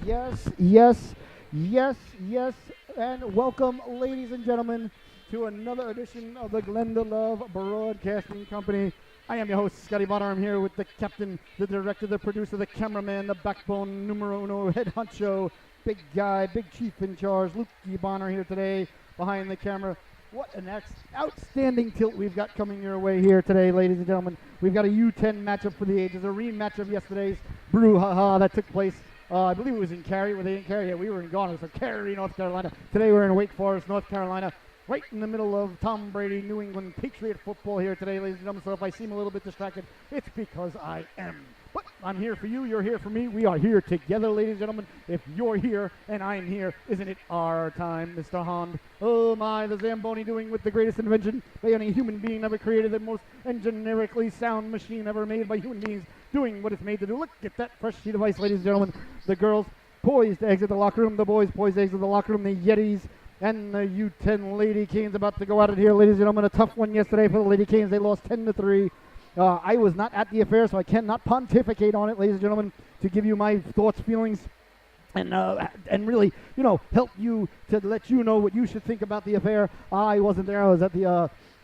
Yes, yes, yes, yes, and welcome, ladies and gentlemen, to another edition of the Glenda Love Broadcasting Company. I am your host, Scotty Bonner. I'm here with the captain, the director, the producer, the cameraman, the backbone, numero uno, head honcho, big guy, big chief in charge, Luke Bonner here today behind the camera. What an outstanding tilt we've got coming your way here today, ladies and gentlemen. We've got a U10 matchup for the ages, a rematch of yesterday's brouhaha that took place. I believe it was in Cary. Were they in Cary? Yeah, we were in Garner, so Cary, North Carolina. Today we're in Wake Forest, North Carolina, right in the middle of Tom Brady, New England Patriot football here today, ladies and gentlemen. So if I seem a little bit distracted, it's because I am. But I'm here for you. You're here for me. We are here together, ladies and gentlemen. If you're here and I'm here, isn't it our time, Mr. Hond? Oh my, the Zamboni doing with the greatest invention by any human being ever created, the most generically sound machine ever made by human beings, doing what it's made to do. Look at that fresh sheet of ice, ladies and gentlemen. The girls poised to exit the locker room. The boys poised to exit the locker room. The Yetis and the U10 Lady Canes about to go at it here, ladies and gentlemen. A tough one yesterday for the Lady Canes. They lost 10-3. I was not at the affair, so I cannot pontificate on it, ladies and gentlemen, to give you my thoughts, feelings, and really, help you to let you know what you should think about the affair. I wasn't there. I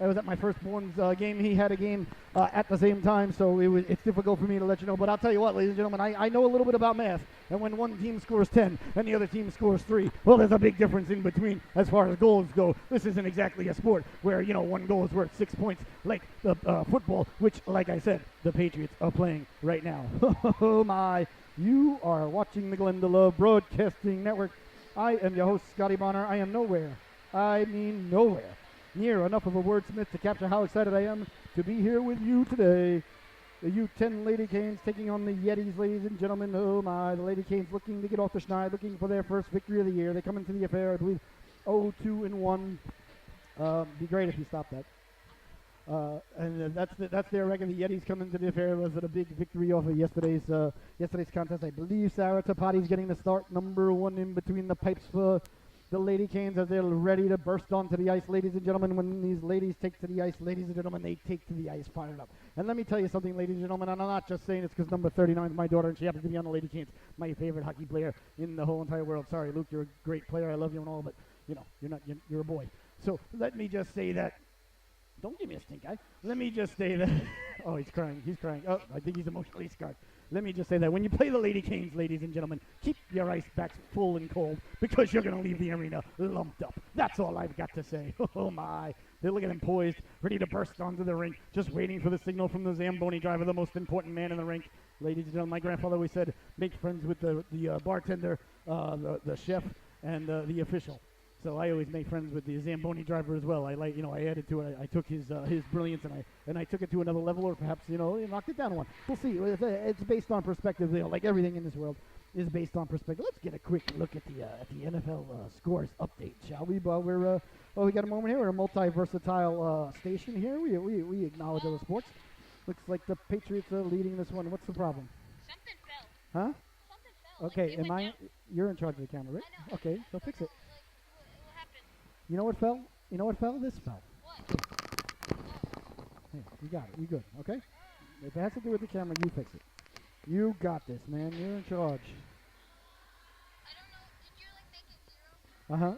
was at my firstborn's game. He had a game at the same time, so it's difficult for me to let you know. But I'll tell you what, ladies and gentlemen, I know a little bit about math. And when one team scores 10 and the other team scores 3, well, there's a big difference in between as far as goals go. This isn't exactly a sport where, one goal is worth 6 points like the football, which, like I said, the Patriots are playing right now. Oh, my. You are watching the Glenda Love Broadcasting Network. I am your host, Scotty Bonner. I am nowhere. I mean nowhere near enough of a wordsmith to capture how excited I am to be here with you today. The U10 Lady Canes taking on the Yetis, ladies and gentlemen. Oh my, the Lady Canes looking to get off the schneid, looking for their first victory of the year. They come into the affair, I believe, 0-2-1. Be great if you stop that. And that's their record. The Yetis come into the affair was a big victory off of yesterday's contest. I believe Sarah Tapati's getting the start, number one in between the pipes for the Lady Canes as they're ready to burst onto the ice, ladies and gentlemen. When these ladies take to the ice, ladies and gentlemen, they take to the ice fired up. And let me tell you something, ladies and gentlemen, and I'm not just saying it's because number 39 is my daughter and she happens to be on the Lady Canes, my favorite hockey player in the whole entire world. Sorry, Luke, you're a great player. I love you and all, but you're a boy. So let me just say that. Don't give me a stink eye. Let me just say that. Oh, he's crying. He's crying. Oh, I think he's emotionally scarred. Let me just say that when you play the Lady Canes, ladies and gentlemen, keep your ice backs full and cold because you're going to leave the arena lumped up. That's all I've got to say. Oh, my. They look at him poised, ready to burst onto the rink, just waiting for the signal from the Zamboni driver, the most important man in the rink. Ladies and gentlemen, my grandfather always said, make friends with the bartender, the chef, and the official. So I always make friends with the Zamboni driver as well. I added to it. I took his brilliance and I took it to another level, or perhaps knocked it down one. We'll see. It's based on perspective. Like everything in this world is based on perspective. Let's get a quick look at the NFL scores update, shall we? But we got a moment here. We're a multi-versatile station here. We acknowledge other sports. Looks like the Patriots are leading this one. What's the problem? Something fell. Huh? Something fell. Okay, you're in charge of the camera, right? I know. Okay, so fix it. What happened? You know what fell? This fell. What? Hey, you got it. You good, okay? If it has to do with the camera, you fix it. You got this, man. You're in charge. I don't know. Did you make it 0? Uh-huh.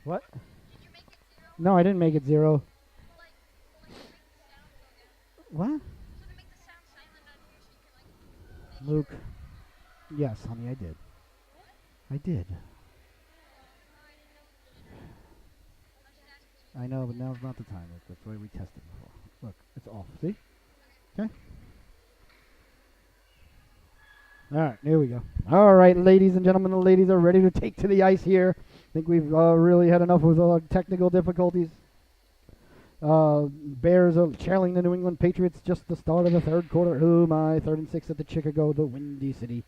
What? Did you make it 0? No, I didn't make it 0. Like make the sound go down. What? So to make the sound silent on here so you can Luke. Yes, honey, I did. I did. I know, but now's not the time. Look, that's why we tested before. Look, it's off. See? Okay. All right, here we go. All right, ladies and gentlemen, the ladies are ready to take to the ice here. I think we've really had enough with technical difficulties. Bears are trailing the New England Patriots just the start of the third quarter. Oh my, 3rd and 6 at the Chicago, the Windy City.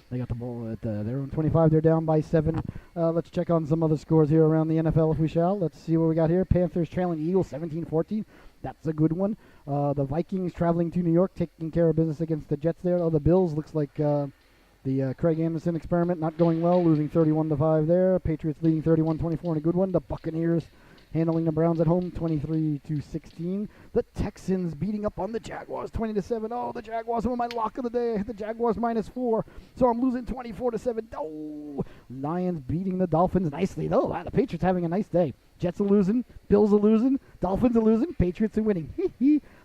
They got the ball at their own 25. They're down by 7. Let's check on some other scores here around the NFL if we shall. Let's see what we got here. Panthers trailing Eagles 17-14. That's a good one. The Vikings traveling to New York, taking care of business against the Jets there. Oh, the Bills looks like the Craig Anderson experiment not going well, losing 31-5 there. Patriots leading 31-24 in a good one. The Buccaneers handling the Browns at home 23-16. The Texans beating up on the Jaguars 20-7. Oh, the Jaguars were my lock of the day. I hit the Jaguars -4, so I'm losing 24-7. Oh, Lions beating the Dolphins nicely though. Wow, the Patriots having a nice day. Jets are losing, Bills are losing, Dolphins are losing, Patriots are winning.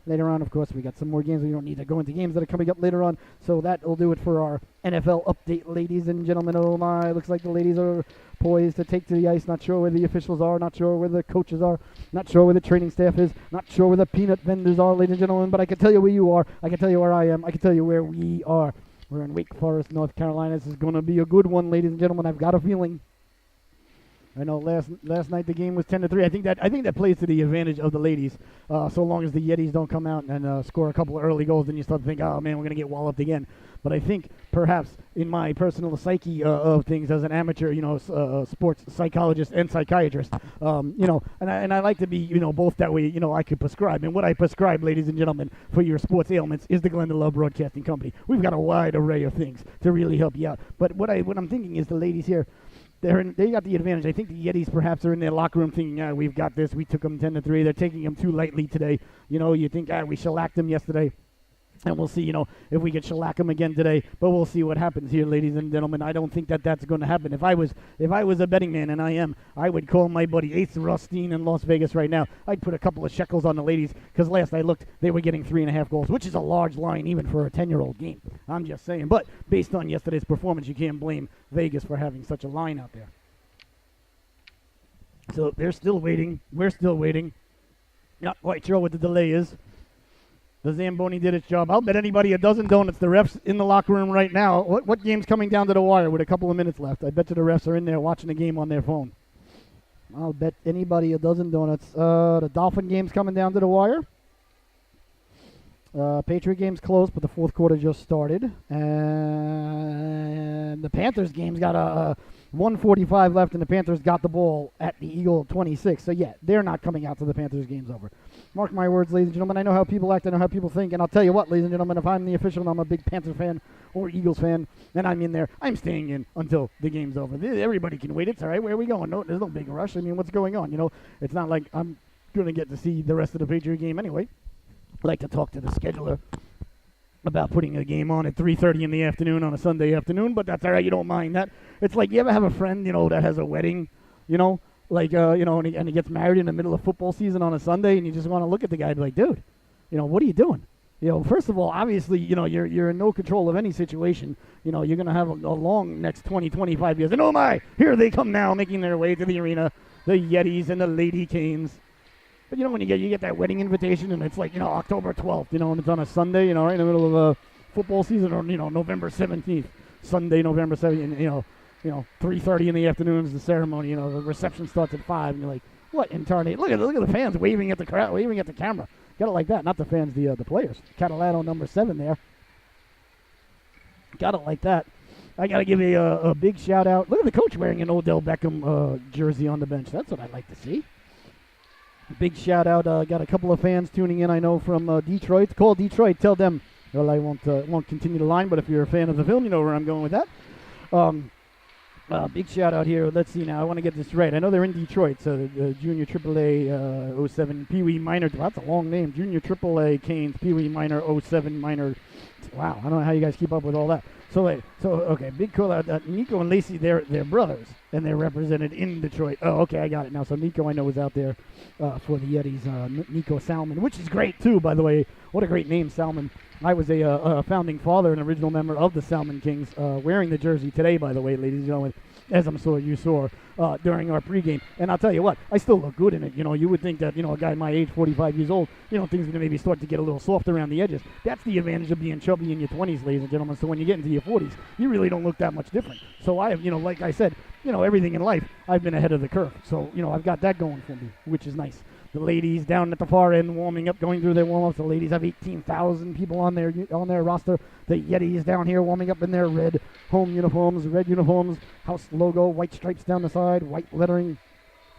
Later on, of course, we got some more games. We don't need to go into games that are coming up later on. So that will do it for our NFL update, ladies and gentlemen. Oh my, looks like the ladies are poised to take to the ice. Not sure where the officials are, not sure where the coaches are, not sure where the training staff is, not sure where the peanut vendors are, ladies and gentlemen. But I can tell you where you are. I can tell you where I am. I can tell you where we are. We're in Wake Forest, North Carolina. This is going to be a good one, ladies and gentlemen. I've got a feeling. I know last night the game was 10-3. I think that plays to the advantage of the ladies. So long as the Yetis don't come out and score a couple of early goals, then you start to think, oh man, we're gonna get walloped again. But I think perhaps in my personal psyche of things as an amateur, sports psychologist and psychiatrist, and I like to be, both that way. I could prescribe, and what I prescribe, ladies and gentlemen, for your sports ailments is the Glenda Love Broadcasting Company. We've got a wide array of things to really help you out. But what I'm thinking is the ladies here. They got the advantage. I think the Yetis perhaps are in their locker room thinking, we've got this. We took them 10-3. They're taking them too lightly today. You think, we shellacked them yesterday. And we'll see, if we can shellac them again today. But we'll see what happens here, ladies and gentlemen. I don't think that that's going to happen. If I was a betting man, and I am, I would call my buddy Ace Rustine in Las Vegas right now. I'd put a couple of shekels on the ladies because last I looked, they were getting 3.5 goals, which is a large line even for a 10-year-old game. I'm just saying. But based on yesterday's performance, you can't blame Vegas for having such a line out there. So they're still waiting. We're still waiting. Not quite sure what the delay is. The Zamboni did its job. I'll bet anybody a dozen donuts. The refs in the locker room right now. What game's coming down to the wire with a couple of minutes left? I bet you the refs are in there watching the game on their phone. I'll bet anybody a dozen donuts. The Dolphin game's coming down to the wire. Patriot game's close, but the fourth quarter just started. And the Panthers game's got a 1:45 left, and the Panthers got the ball at the Eagle 26. So, yeah, they're not coming out till the Panthers game's over. Mark my words, ladies and gentlemen. I know how people act. I know how people think. And I'll tell you what, ladies and gentlemen, if I'm the official and I'm a big Panther fan or Eagles fan, and I'm in there, I'm staying in until the game's over. Everybody can wait. It's all right. Where are we going? No, there's no big rush. I mean, what's going on? It's not like I'm going to get to see the rest of the Patriot game anyway. I like to talk to the scheduler about putting a game on at 3:30 in the afternoon on a Sunday afternoon, but that's all right. You don't mind that. It's like you ever have a friend, that has a wedding, and he gets married in the middle of football season on a Sunday, and you just want to look at the guy and be like, dude, what are you doing? First of all, obviously, you're in no control of any situation. You're going to have a long next 20, 25 years. And oh my, here they come now, making their way to the arena, the Yetis and the Lady Canes. But when you get that wedding invitation and it's like, October 12th, and it's on a Sunday, right in the middle of football season, or, November 17th, Sunday, November 17th, 3:30 in the afternoon is the ceremony, the reception starts at 5, and you're like, what in tarnate? Look at the fans waving at the crowd, waving at the camera. Got it like that, not the fans, the players. Catalano number 7 there. Got it like that. I got to give a big shout out. Look at the coach wearing an Odell Beckham jersey on the bench. That's what I'd like to see. Big shout out. Got a couple of fans tuning in, I know, from Detroit. Call Detroit. Tell them. Well, I won't continue the line, but if you're a fan of the film, you know where I'm going with that. Big shout out here. Let's see now. I want to get this right. I know they're in Detroit. So Junior AAA 07 Pee Wee Minor. That's a long name. Junior AAA Canes Pee Wee Minor 07 Minor. Wow. I don't know how you guys keep up with all that. So okay, big call out. Nico and Lacey, they're brothers, and they're represented in Detroit. Oh, okay, I got it now. So Nico, I know, is out there for the Yetis. Nico Salmon, which is great too, by the way. What a great name, Salmon. I was a founding father and original member of the Salmon Kings, wearing the jersey today, by the way, ladies and gentlemen, as I'm sure you saw during our pregame. And I'll tell you what, I still look good in it. You would think that, a guy my age, 45 years old, things are going to maybe start to get a little soft around the edges. That's the advantage of being chubby in your 20s, ladies and gentlemen. So when you get into your 40s, you really don't look that much different. So I have, like I said, everything in life, I've been ahead of the curve. So, I've got that going for me, which is nice. The ladies down at the far end warming up, going through their warm-ups. The ladies have 18,000 people on their roster. The Yetis down here warming up in their red home uniforms, red uniforms, house logo, white stripes down the side, white lettering,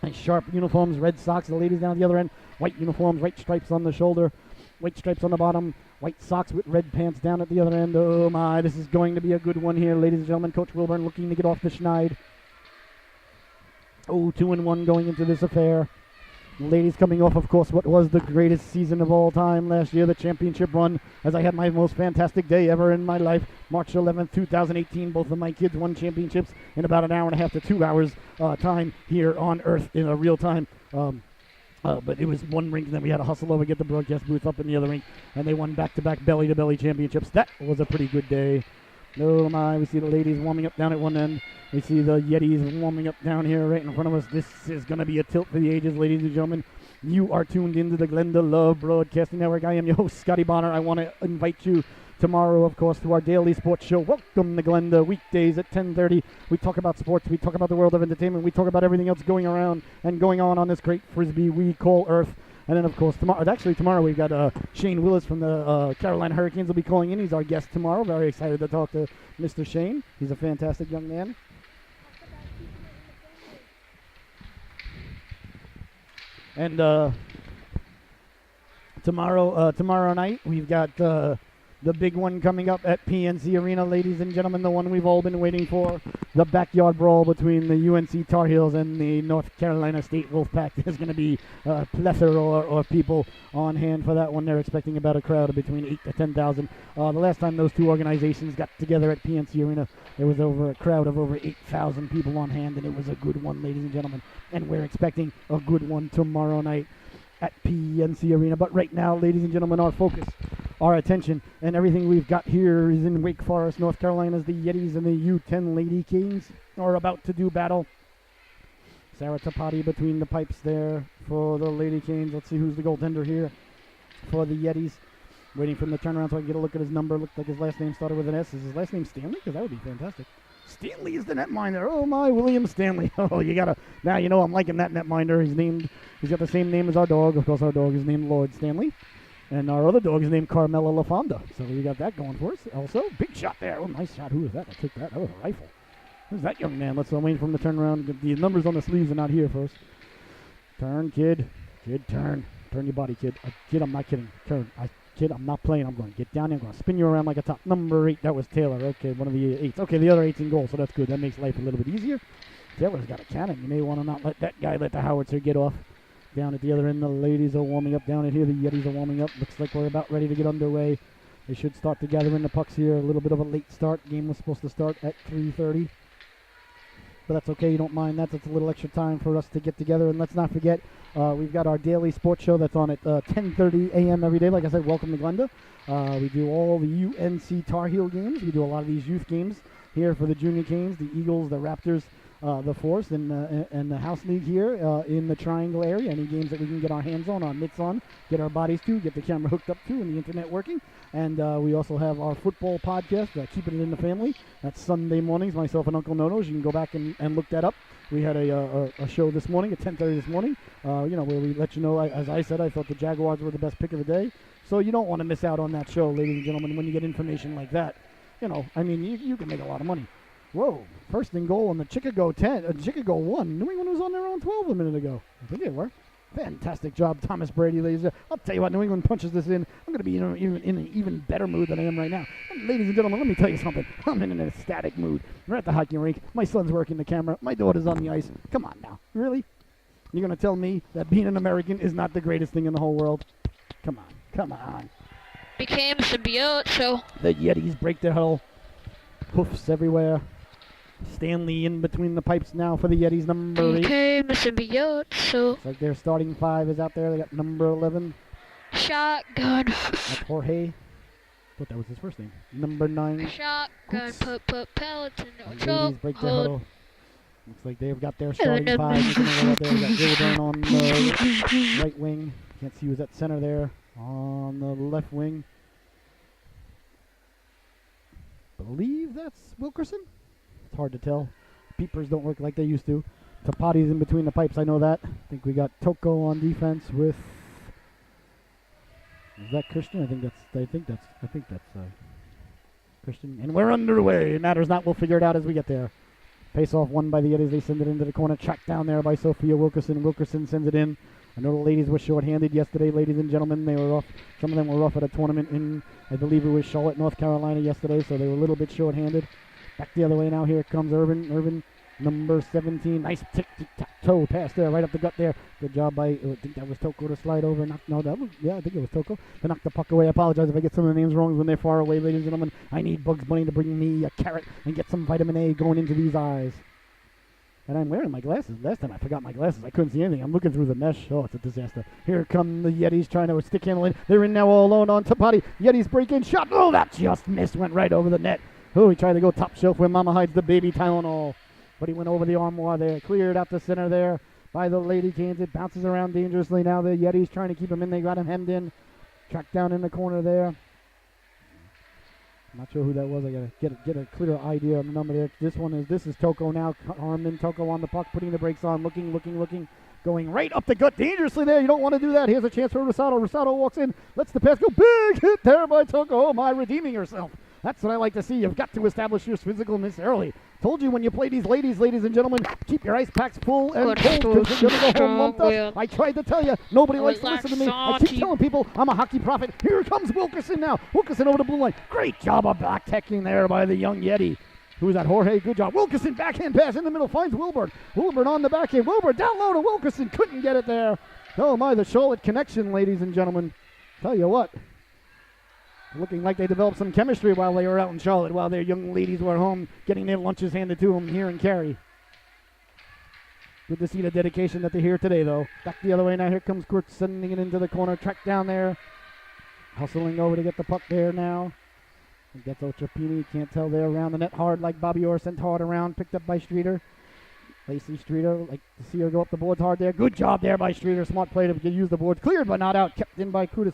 and sharp uniforms, red socks. The ladies down at the other end, white uniforms, white stripes on the shoulder, white stripes on the bottom, white socks with red pants down at the other end. Oh my, this is going to be a good one here, ladies and gentlemen. Coach Wilburn looking to get off the schneid. Oh, 2-1 going into this affair. Ladies coming off, of course, what was the greatest season of all time last year, the championship run, as I had my most fantastic day ever in my life. March 11th, 2018, both of my kids won championships in about an hour and a half to 2 hours time here on Earth in a real time. But it was one rink, and then we had to hustle over, get the broadcast booth up in the other rink, and they won back-to-back belly-to-belly championships. That was a pretty good day. Oh my, we see the ladies warming up down at one end. We see the Yetis warming up down here right in front of us. This is going to be a tilt for the ages, ladies and gentlemen. You are tuned into the Glenda Love Broadcasting Network. I am your host, Scotty Bonner. I want to invite you tomorrow, of course, to our daily sports show. Welcome to Glenda, weekdays at 10:30. We talk about sports. We talk about the world of entertainment. We talk about everything else going around and going on this great frisbee we call Earth. And then, of course, tomorrow we've got Shane Willis from the Carolina Hurricanes will be calling in. He's our guest tomorrow. Very excited to talk to Mr. Shane. He's a fantastic young man. And tomorrow night, we've got the big one coming up at PNC Arena, ladies and gentlemen, the one we've all been waiting for. The backyard brawl between the UNC Tar Heels and the North Carolina State Wolfpack. There's going to be a plethora of people on hand for that one. They're expecting about a crowd of between 8,000 to 10,000. The last time those two organizations got together at PNC Arena, there was a crowd of over 8,000 people on hand, and it was a good one, ladies and gentlemen. And we're expecting a good one tomorrow night at PNC Arena. But right now, ladies and gentlemen, our focus, our attention, and everything we've got here is in Wake Forest, North Carolina. The Yetis and the U10 Lady Kings are about to do battle. Sarah Tapati between the pipes there for the Lady Kings. Let's see who's the goaltender here for the Yetis. Waiting for him to turn around so I can get a look at his number. Looked like his last name started with an S. Is his last name Stanley? Because that would be fantastic. Stanley is the netminder. Oh my, William Stanley. Oh, now you know I'm liking that netminder. He's got the same name as our dog. Of course, our dog is named Lord Stanley. And our other dog is named Carmela LaFonda. So we got that going for us. Also, big shot there. Oh, nice shot. Who was that? I took that. That was a rifle. Who's that young man? I'm waiting for him to turn around. The numbers on the sleeves are not here first. Turn, kid. Kid, turn. Turn your body, kid. Kid, I'm not kidding. Turn. Kid, I'm not playing. I'm going to get down there. I'm going to spin you around like a top. Number 8, that was Taylor. Okay, one of the 8s. Okay, the other 8's in goal, so that's good. That makes life a little bit easier. Taylor's got a cannon. You may want to not let that guy let the howitzer get off. Down at the other end, the ladies are warming up. Down at here, the Yetis are warming up. Looks like we're about ready to get underway. They should start to gather in the pucks here. A little bit of a late start. Game was supposed to start at 3:30. But that's okay. You don't mind that. That's a little extra time for us to get together. And let's not forget, we've got our daily sports show that's on at 10:30 a.m. every day. Like I said, welcome to Glenda. We do all the UNC Tar Heel games. We do a lot of these youth games here for the Junior Canes, the Eagles, the Raptors, the Force, and the House League here in the Triangle area. Any games that we can get our hands on, our mitts on, get our bodies to, get the camera hooked up to, and the internet working. And we also have our football podcast, Keeping It in the Family. That's Sunday mornings, myself and Uncle Nono's. You can go back and look that up. We had a show this morning at 10:30 this morning, where we let you know, as I said, I thought the Jaguars were the best pick of the day. So you don't want to miss out on that show, ladies and gentlemen, when you get information like that. You can make a lot of money. Whoa, first and goal on the Chicago 10, Chicago 1. New England was on their own 12 a minute ago. I think they were. Fantastic job, Thomas Brady, ladies. I'll tell you what, New England punches this in. I'm going to be in an even better mood than I am right now. Ladies and gentlemen, let me tell you something. I'm in an ecstatic mood. We're at the hockey rink. My son's working the camera. My daughter's on the ice. Come on now. Really? You're going to tell me that being an American is not the greatest thing in the whole world? Come on. Come on. Became a symbiote, so. The Yetis break their huddle. Hoofs everywhere. Stanley in between the pipes now for the Yetis, number 8. Became a symbiote, so. Looks like their starting 5 is out there. They got number 11. Shotgun. That's Jorge. Thought that was his first name. Number 9. Shotgun, Hoops. put pellets in The the ladies break their chokehold. huddle. Looks like they've got their starting 5. Looking over right there. We got Gilburn on the right wing. Can't see who's at center there. On the left wing. Believe that's Wilkerson. It's hard to tell. Peepers don't work like they used to. Tapati's in between the pipes, I know that. I think we got Toko on defense with... Is that Christian? I think that's Christian. And we're underway. Matters not, we'll figure it out as we get there. Face off won by the Yetis. They send it into the corner. Tracked down there by Sophia Wilkerson. Wilkerson sends it in. I know the ladies were short-handed yesterday, ladies and gentlemen. They were off. Some of them were off at a tournament in, I believe it was Charlotte, North Carolina yesterday, so they were a little bit short-handed. Back the other way now. Here comes Urban. Urban, number 17. Nice tic-tac-toe pass there, right up the gut there. Good job by, I think that was Toko to slide over. I think it was Toko to knock the puck away. I apologize if I get some of the names wrong when they're far away, ladies and gentlemen. I need Bugs Bunny to bring me a carrot and get some vitamin A going into these eyes. And I'm wearing my glasses. Last time I forgot my glasses. I couldn't see anything. I'm looking through the mesh. Oh, it's a disaster. Here come the Yetis trying to stick handle it. They're in now all alone on Tapati. Yetis break in shot. Oh, that just missed. Went right over the net. Oh, he tried to go top shelf where Mama hides the baby Tylenol. But he went over the armoire there. Cleared out the center there by the Lady Canes. It bounces around dangerously now. The Yetis trying to keep him in. They got him hemmed in. Tracked down in the corner there. Not sure who that was. I gotta get a clear idea of the number there. This is Toko now. Harmon, Toko on the puck, putting the brakes on, looking, going right up the gut dangerously there. You don't want to do that. Here's a chance for Rosado. Rosado walks in, lets the pass go. Big hit there by Toko. Oh my, redeeming herself. That's what I like to see. You've got to establish your physicalness early. Told you when you play these ladies and gentlemen, keep your ice packs full and cold because they're going to go home lumped up. I tried to tell you. Nobody likes to listen to me. I keep telling people I'm a hockey prophet. Here comes Wilkerson now. Wilkerson over the blue line. Great job of back teching there by the young Yeti. Who's that? Jorge. Good job. Wilkerson backhand pass in the middle. Finds Wilbur. Wilbur on the backhand. Wilbur down low to Wilkerson. Couldn't get it there. Oh my, the Charlotte connection, ladies and gentlemen. Tell you what. Looking like they developed some chemistry while they were out in Charlotte, while their young ladies were home getting their lunches handed to them here in Cary. Good to see the dedication that they hear today, though. Back the other way now. Here comes Kurt sending it into the corner. Track down there. Hustling over to get the puck there now. And gets Ochapini. Can't tell there around the net hard like Bobby Orr sent hard around. Picked up by Streeter. Lacey Streeter, like to see her go up the boards hard there. Good job there by Streeter. Smart play to use the boards. Cleared but not out. Kept in by Kudus.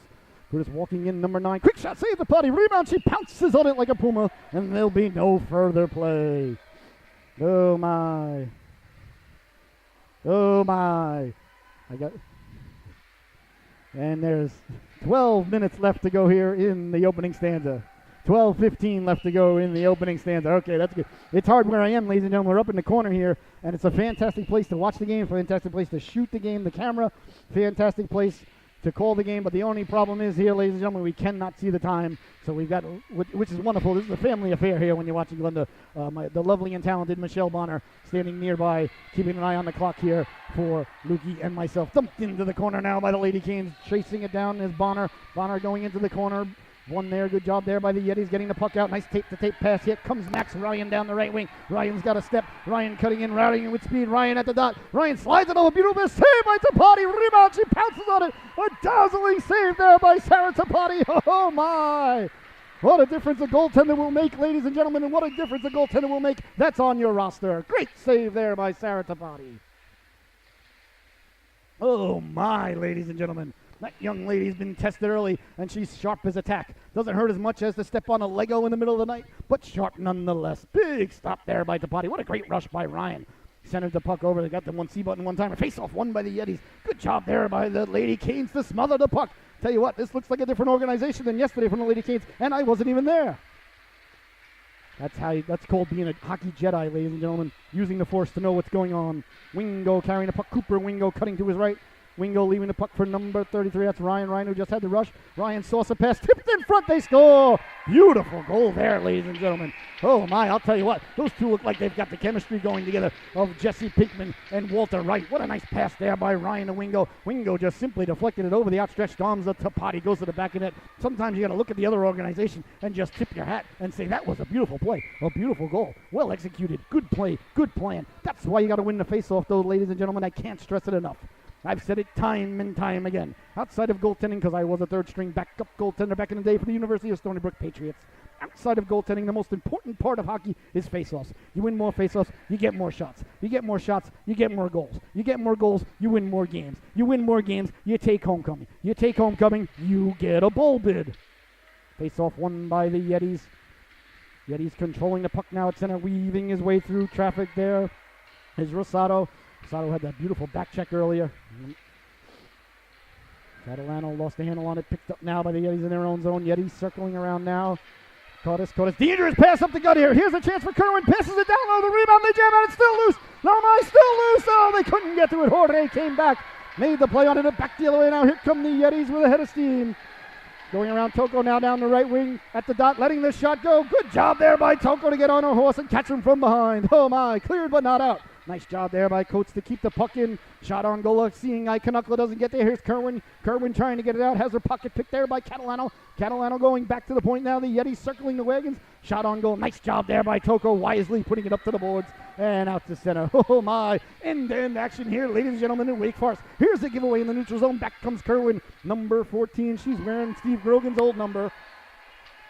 Kudus walking in, number 9. Quick shot, save the potty. Rebound, she pounces on it like a puma. And there'll be no further play. Oh, my. Oh, my. And there's 12 minutes left to go here in the opening stanza. 12:15 left to go in the opening stanza. Okay, that's good. It's hard where I am, ladies and gentlemen. We're up in the corner here, and it's a fantastic place to watch the game, fantastic place to shoot the game, the camera, fantastic place to call the game, but the only problem is here, ladies and gentlemen, we cannot see the time, so we've got, which is wonderful. This is a family affair here when you're watching Glenda. The lovely and talented Michelle Bonner standing nearby, keeping an eye on the clock here for Lukey and myself. Dumped into the corner now by the Lady Canes, chasing it down is Bonner. Bonner going into the corner. One there, good job there by the Yetis, getting the puck out. Nice tape-to-tape pass. Here comes Max Ryan down the right wing. Ryan's got a step. Ryan cutting in, routing in with speed. Ryan at the dot. Ryan slides it over. Beautiful save by Tapati. Rebound. She pounces on it. A dazzling save there by Sarah Tapati. Oh, my. What a difference a goaltender will make, ladies and gentlemen, and what a difference a goaltender will make. That's on your roster. Great save there by Sarah Tapati. Oh, my, ladies and gentlemen. That young lady's been tested early, and she's sharp as a tack. Doesn't hurt as much as to step on a Lego in the middle of the night, but sharp nonetheless. Big stop there by Tapati. What a great rush by Ryan. Centered the puck over. They got the 1C button one time. A face-off won by the Yetis. Good job there by the Lady Canes to smother the puck. Tell you what, this looks like a different organization than yesterday from the Lady Canes, and I wasn't even there. That's called being a hockey Jedi, ladies and gentlemen. Using the force to know what's going on. Wingo carrying the puck. Cooper Wingo cutting to his right. Wingo leaving the puck for number 33. That's Ryan. Ryan who just had the rush. Ryan sauce a pass. Tipped in front. They score. Beautiful goal there, ladies and gentlemen. Oh, my. I'll tell you what. Those two look like they've got the chemistry going together of Jesse Pinkman and Walter Wright. What a nice pass there by Ryan and Wingo. Wingo just simply deflected it over the outstretched arms of Tapati. Goes to the back of net. Sometimes you got to look at the other organization and just tip your hat and say that was a beautiful play. A beautiful goal. Well executed. Good play. Good plan. That's why you got to win the face-off, though, ladies and gentlemen. I can't stress it enough. I've said it time and time again. Outside of goaltending, because I was a third-string backup goaltender back in the day for the University of Stony Brook Patriots. Outside of goaltending, the most important part of hockey is face-offs. You win more face-offs, you get more shots. You get more shots, you get more goals. You get more goals, you win more games. You win more games, you take homecoming. You take homecoming, you get a bowl bid. Face-off won by the Yetis. Yetis controlling the puck now at center, weaving his way through traffic there. Is Rosado. Sato had that beautiful back check earlier. Catalano lost the handle on it, picked up now by the Yetis in their own zone. Yetis circling around now. Cautis, dangerous pass up the gut here. Here's a chance for Kerwin, passes it down low, the rebound, they jam out, it's still loose. Lamai still loose, oh, they couldn't get to it. Jorge came back, made the play on it, back the other way now. Here come the Yetis with a head of steam. Going around Toko now down the right wing at the dot, letting this shot go. Good job there by Toko to get on her horse and catch him from behind. Oh my, cleared but not out. Nice job there by Coates to keep the puck in. Shot on goal, seeing Iconocla doesn't get there. Here's Kerwin. Kerwin trying to get it out. Has her pocket picked there by Catalano. Catalano going back to the point now. The Yetis circling the wagons. Shot on goal. Nice job there by Toko. Wisely putting it up to the boards and out to center. Oh my. End-to-end action here, ladies and gentlemen, in Wake Forest. Here's the giveaway in the neutral zone. Back comes Kerwin. Number 14. She's wearing Steve Grogan's old number.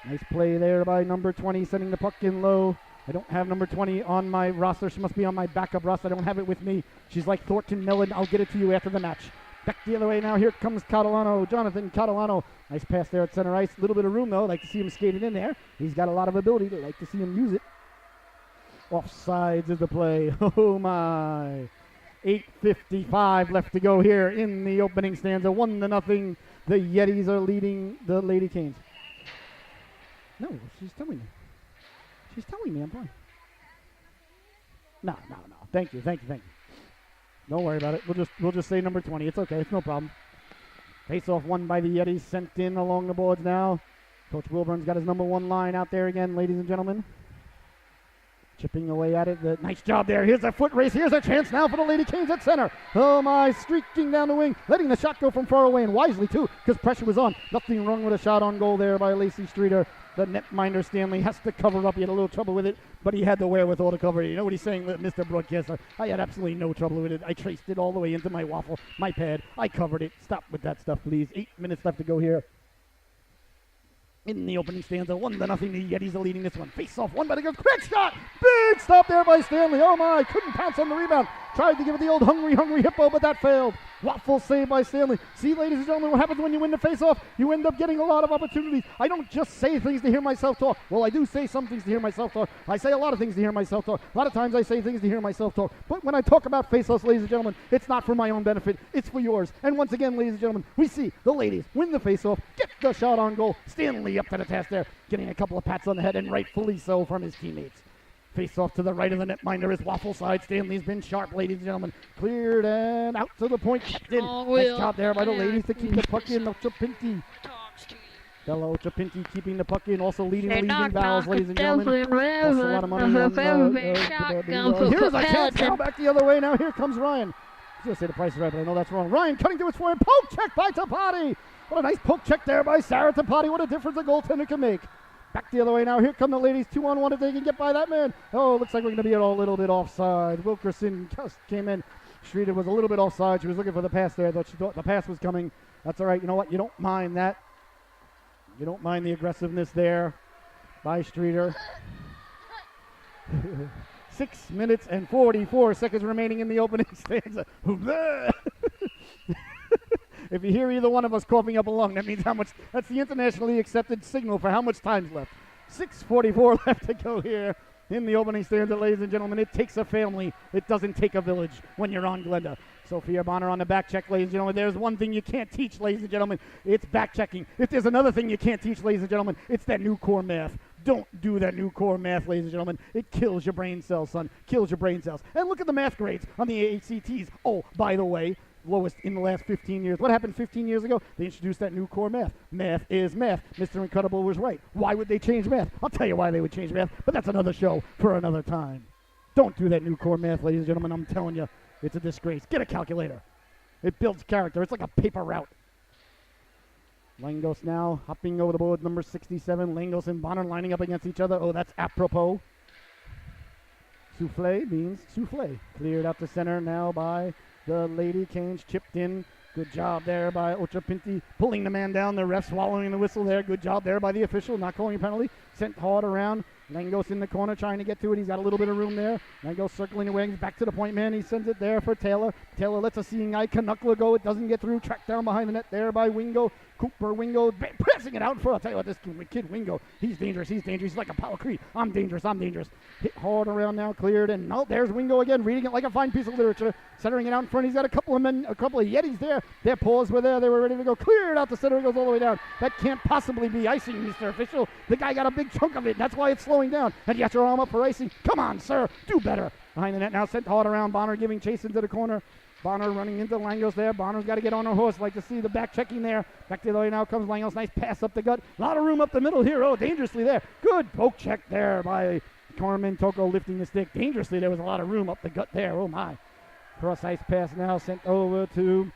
Nice play there by number 20, sending the puck in low. I don't have number 20 on my roster. She must be on my backup roster. I don't have it with me. She's like Thornton Mellon. I'll get it to you after the match. Back the other way now. Here comes Catalano. Jonathan Catalano. Nice pass there at center ice. A little bit of room, though. Like to see him skating in there. He's got a lot of ability. They like to see him use it. Offsides is the play. Oh, my. 8:55 left to go here in the opening stanza. 1-0. The Yetis are leading the Lady Canes. No, she's telling me. She's telling me I'm playing. No. Thank you. Don't worry about it. We'll just say number 20. It's okay. It's no problem. Face-off won by the Yetis. Sent in along the boards now. Coach Wilburn's got his number 1 line out there again, ladies and gentlemen. Chipping away at it. Nice job there. Here's a foot race. Here's a chance now for the Lady Canes at center. Oh, my. Streaking down the wing. Letting the shot go from far away, and wisely, too, because pressure was on. Nothing wrong with a shot on goal there by Lacey Streeter. The netminder Stanley has to cover up. He had a little trouble with it, but he had the wherewithal to cover it. You know what he's saying, Mr. Broadcaster? I had absolutely no trouble with it. I traced it all the way into my waffle, my pad. I covered it. Stop with that stuff, please. 8 minutes left to go here. In the opening stanza, 1-0. The Yetis are leading this one. Face off, one by the girls. Quick shot! Big stop there by Stanley. Oh my, couldn't pounce on the rebound. Tried to give it the old hungry hippo, but that failed. Waffle save by Stanley. See, ladies and gentlemen, what happens when you win the face-off? You end up getting a lot of opportunities. I don't just say things to hear myself talk. Well, I do say some things to hear myself talk. I say a lot of things to hear myself talk. A lot of times I say things to hear myself talk. But when I talk about face-offs, ladies and gentlemen, it's not for my own benefit. It's for yours. And once again, ladies and gentlemen, we see the ladies win the face-off, get the shot on goal. Stanley up to the task there, getting a couple of pats on the head, and rightfully so from his teammates. Face off to the right of the netminder is waffle side. Stanley's been sharp, ladies and gentlemen. Cleared and out to the point. Kept in. Nice job there by the ladies to keep the puck in. Ochapinti. Bella Ochapinti keeping the puck in. Also leading the leading vowels, ladies and gentlemen. Also a lot of money on here's a chance. Now back the other way. Now here comes Ryan. I was going to say the price is right, but I know that's wrong. Ryan cutting to his forehand. Poke check by Tapati. What a nice poke check there by Sarah Tapati. What a difference a goaltender can make. Back the other way now. Here come the ladies. 2-on-1 if they can get by that man. Oh, looks like we're going to be a little bit offside. Wilkerson just came in. Streeter was a little bit offside. She was looking for the pass there, though she thought the pass was coming. That's all right. You know what? You don't mind that. You don't mind the aggressiveness there by Streeter. 6 minutes and 44 seconds remaining in the opening stanza. If you hear either one of us coughing up a lung, that means how much. That's the internationally accepted signal for how much time's left. 6:44 left to go here in the opening stanza, ladies and gentlemen. It takes a family. It doesn't take a village when you're on Glenda. Sophia Bonner on the back check, ladies and gentlemen. There's one thing you can't teach, ladies and gentlemen. It's back checking. If there's another thing you can't teach, ladies and gentlemen, it's that new core math. Don't do that new core math, ladies and gentlemen. It kills your brain cells, son. Kills your brain cells. And look at the math grades on the ACTs. Oh, by the way, lowest in the last 15 years. What happened 15 years ago? They introduced that new core math. Math is math. Mr. Incredible was right. Why would they change math? I'll tell you why they would change math, but that's another show for another time. Don't do that new core math, ladies and gentlemen. I'm telling you, it's a disgrace. Get a calculator. It builds character. It's like a paper route. Langos now hopping over the board, number 67. Langos and Bonner lining up against each other. Oh, that's apropos. Souffle means souffle. Cleared out the center now by the Lady Canes. Chipped in. Good job there by Ochapinti. Pulling the man down. The ref swallowing the whistle there. Good job there by the official. Not calling a penalty. Sent hard around. Langos in the corner trying to get to it. He's got a little bit of room there. Langos circling the wings. Back to the point man. He sends it there for Taylor. Taylor lets a seeing eye Canuckla go. It doesn't get through. Tracked down behind the net there by Wingo. Cooper Wingo pressing it out for. I'll tell you what, this kid Wingo, he's dangerous. He's like Apollo Creed. I'm dangerous. Hit hard around now, cleared, and no, there's Wingo again, reading it like a fine piece of literature, centering it out in front. He's got a couple of Yetis there. Their paws were there. They were ready to go. Cleared out the center. It goes all the way down. That can't possibly be icing, Mr. Official. The guy got a big chunk of it. That's why it's slowing down. And you got your arm up for icing. Come on, sir. Do better. Behind the net now, sent hard around. Bonner giving chase into the corner. Bonner running into Langos there. Bonner's got to get on her horse. Like to see the back checking there. Back to the way now comes Langos. Nice pass up the gut. A lot of room up the middle here. Oh, dangerously there. Good poke check there by Carmen Toko lifting the stick. Dangerously, there was a lot of room up the gut there. Oh, my. Cross ice pass now sent over to,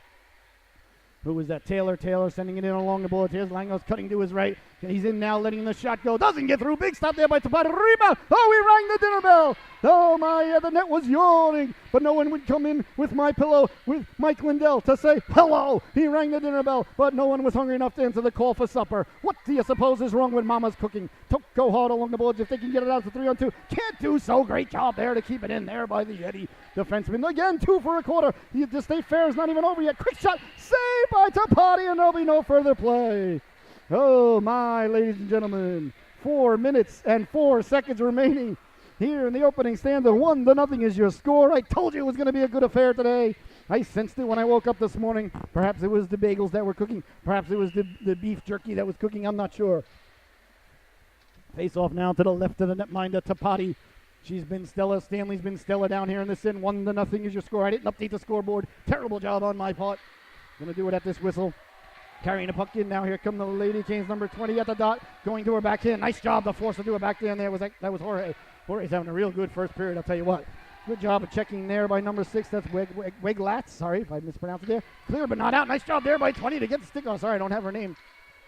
who was that? Taylor sending it in along the boards. Here's Langos cutting to his right. He's in now, letting the shot go. Doesn't get through. Big stop there by Tapati. Rebound. Oh, he rang the dinner bell. Oh, my, the net was yawning. But no one would come in with my pillow, with Mike Lindell, to say hello. He rang the dinner bell, but no one was hungry enough to answer the call for supper. What do you suppose is wrong with Mama's cooking? Go hard along the boards if they can get it out to 3-on-2. Can't do so. Great job there to keep it in there by the Yeti defenseman. Again, 2 for a quarter. The state fair is not even over yet. Quick shot. Saved by Tapati, and there'll be no further play. Oh, my, ladies and gentlemen. 4 minutes and 4 seconds remaining here in the opening stanza. 1-0 is your score. I told you it was going to be a good affair today. I sensed it when I woke up this morning. Perhaps it was the bagels that were cooking. Perhaps it was the beef jerky that was cooking. I'm not sure. Face off now to the left of the netminder, Tapati. She's been stellar. Stanley's been stellar down here in the sin. 1-0 is your score. I didn't update the scoreboard. Terrible job on my part. Going to do it at this whistle. Carrying the puck in now. Here come the Lady Canes, number 20 at the dot. Going to her backhand. Nice job to force her to her backhand there. That was Jorge. Jorge's having a real good first period, I'll tell you what. Good job of checking there by number 6. That's Weglatz. Sorry if I mispronounced it there. Clear but not out. Nice job there by 20 to get the stick. Oh, sorry, I don't have her name.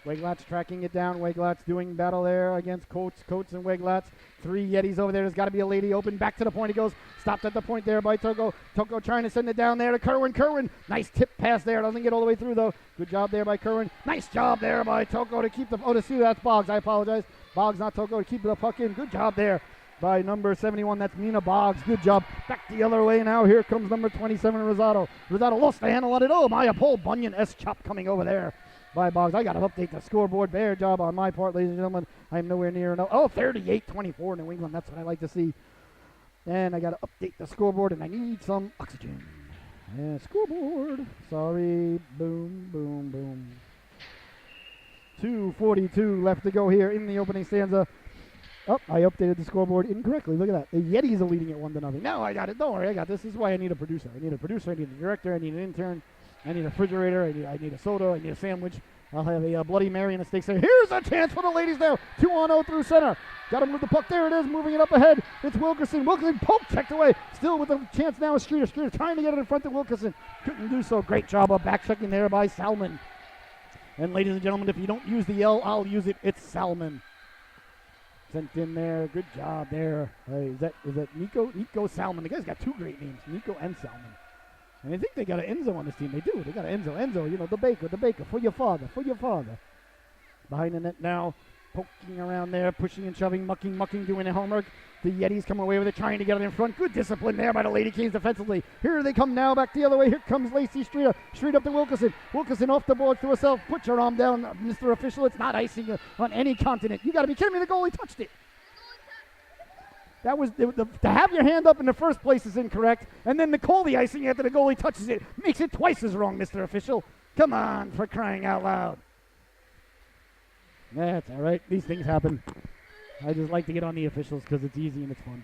Weglatz tracking it down. Weglatz doing battle there against Coates and Weglatz. 3 Yetis over there. There's got to be a lady open. Back to the point he goes. Stopped at the point there by Toko. Toko trying to send it down there to Kerwin. Kerwin. Nice tip pass there. Doesn't get all the way through, though. Good job there by Kerwin. Nice job there by Toko to keep the... Oh, to see that's Boggs. I apologize. Boggs, not Toko, to keep the puck in. Good job there by number 71. That's Mina Boggs. Good job. Back the other way now. Here comes number 27, Rosado. Rosado lost the handle on it. Oh, my, a Paul Bunyan S-chop coming over there by Boggs. I got to update the scoreboard. Fair job on my part, ladies and gentlemen. I'm nowhere near enough. Oh, 38-24 New England. That's what I like to see. And I got to update the scoreboard, and I need some oxygen. And scoreboard. Sorry. Boom, boom, boom. 2:42 left to go here in the opening stanza. Oh, I updated the scoreboard incorrectly. Look at that. The Yetis are leading it 1-0. No, I got it. Don't worry, I got this. This is why I need a producer. I need a director, I need an intern, I need a refrigerator, I need a soda, I need a sandwich. I'll have a Bloody Mary and a steak sandwich. Here's a chance for the ladies now. 2-on-0 through center. Got to move the puck. There it is, moving it up ahead. It's Wilkerson. Wilkerson poke checked away. Still with a chance now is Streeter. Streeter trying to get it in front of Wilkerson. Couldn't do so. Great job of back checking there by Salmon. And ladies and gentlemen, if you don't use the L, I'll use it. It's Salmon. Sent in there. Good job there. Is that Nico? Nico Salmon. The guy's got 2 great names, Nico and Salmon. And I think they got an Enzo on this team. They do. They got an Enzo. Enzo, you know, the baker. For your father. Behind the net now. Poking around there. Pushing and shoving. Mucking, doing their homework. The Yetis come away with it, trying to get it in front. Good discipline there by the Lady Kings defensively. Here they come now, back the other way. Here comes Lacey Streeter. Street up to Wilkerson. Wilkerson off the board to herself. Put your arm down, Mr. Official. It's not icing on any continent. You got to be kidding me. The goalie touched it. That was to have your hand up in the first place is incorrect, and then to call the icing after the goalie touches it makes it twice as wrong, Mr. Official. Come on, for crying out loud. That's all right. These things happen. I just like to get on the officials because it's easy and it's fun.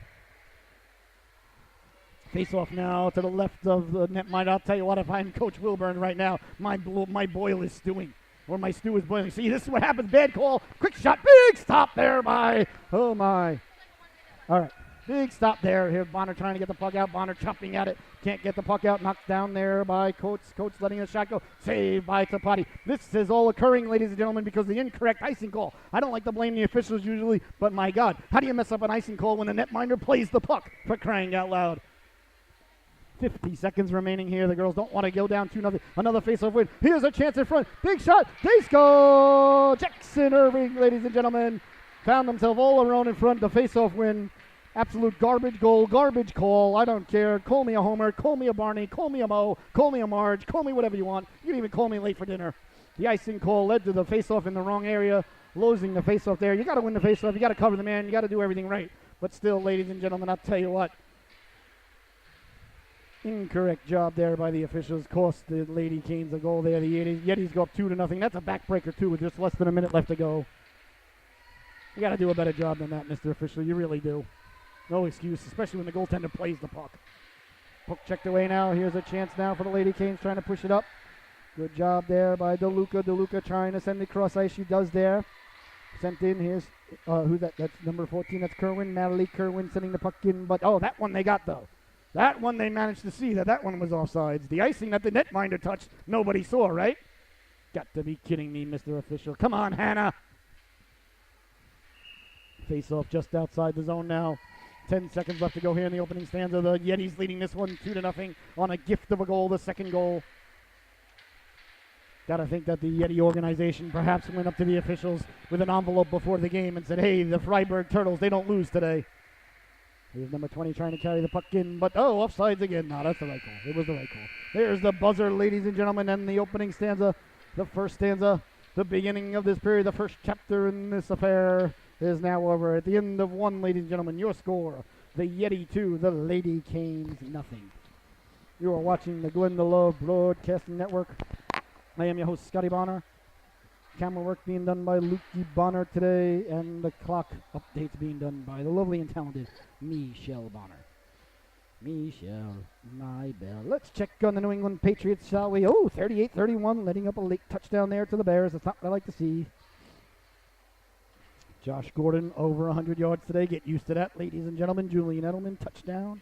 Face off now to the left of the netminder. I'll tell you what, if I'm Coach Wilburn right now, my boil is stewing. Or my stew is boiling. See, this is what happens. Bad call. Quick shot. Big stop there by, oh my. All right, big stop there. Here, Bonner trying to get the puck out. Bonner chopping at it. Can't get the puck out. Knocked down there by Coates. Coates letting the shot go. Saved by Tapati. This is all occurring, ladies and gentlemen, because of the incorrect icing call. I don't like to blame the officials usually, but my God, how do you mess up an icing call when the netminder plays the puck, for crying out loud? 50 seconds remaining here. The girls don't want to go down 2-0. Another face-off win. Here's a chance in front. Big shot. They score. Jackson Irving, ladies and gentlemen. Found himself all alone in front. The face-off win. Absolute garbage goal, garbage call. I don't care. Call me a Homer, call me a Barney, call me a Mo, call me a Marge, call me whatever you want. You can even call me late for dinner. The icing call led to the face-off in the wrong area, losing the face-off there. You got to win the face-off. You got to cover the man. You got to do everything right. But still, ladies and gentlemen, I'll tell you what. Incorrect job there by the officials. Cost the Lady Canes a goal there. The Yetis go up 2-0. That's a backbreaker, too, with just less than a minute left to go. You got to do a better job than that, Mr. Official. You really do. No excuse, especially when the goaltender plays the puck. Puck checked away now. Here's a chance now for the Lady Canes trying to push it up. Good job there by DeLuca. DeLuca trying to send it cross ice. She does there. Sent in. Here's who's that? That's number 14. That's Kerwin. Natalie Kerwin sending the puck in. But, oh, that one they got, though. That one they managed to see that one was offsides. The icing that the netminder touched, nobody saw, right? Got to be kidding me, Mr. Official. Come on, Hannah. Face off just outside the zone now. 10 seconds left to go here in the opening stanza. The Yetis leading this one 2-0 on a gift of a goal, the second goal. Got to think that the Yeti organization perhaps went up to the officials with an envelope before the game and said, hey, the Freiburg Turtles, they don't lose today. Here's number 20 trying to carry the puck in, but offsides again. No, that's the right call. It was the right call. There's the buzzer, ladies and gentlemen, and the opening stanza, the first stanza, the beginning of this period, the first chapter in this affair is now over. At the end of one, ladies and gentlemen, your score, the Yeti 2, the Lady Canes nothing. You are watching the Glenda Love Broadcasting Network. I am your host, Scotty Bonner. Camera work being done by Lukey Bonner today, and the clock updates being done by the lovely and talented Michelle Bonner. Michelle, my bell. Let's check on the New England Patriots, shall we? 38-31, letting up a late touchdown there to the Bears. That's not what I like to see. Josh Gordon over 100 yards today. Get used to that, ladies and gentlemen. Julian Edelman, touchdown.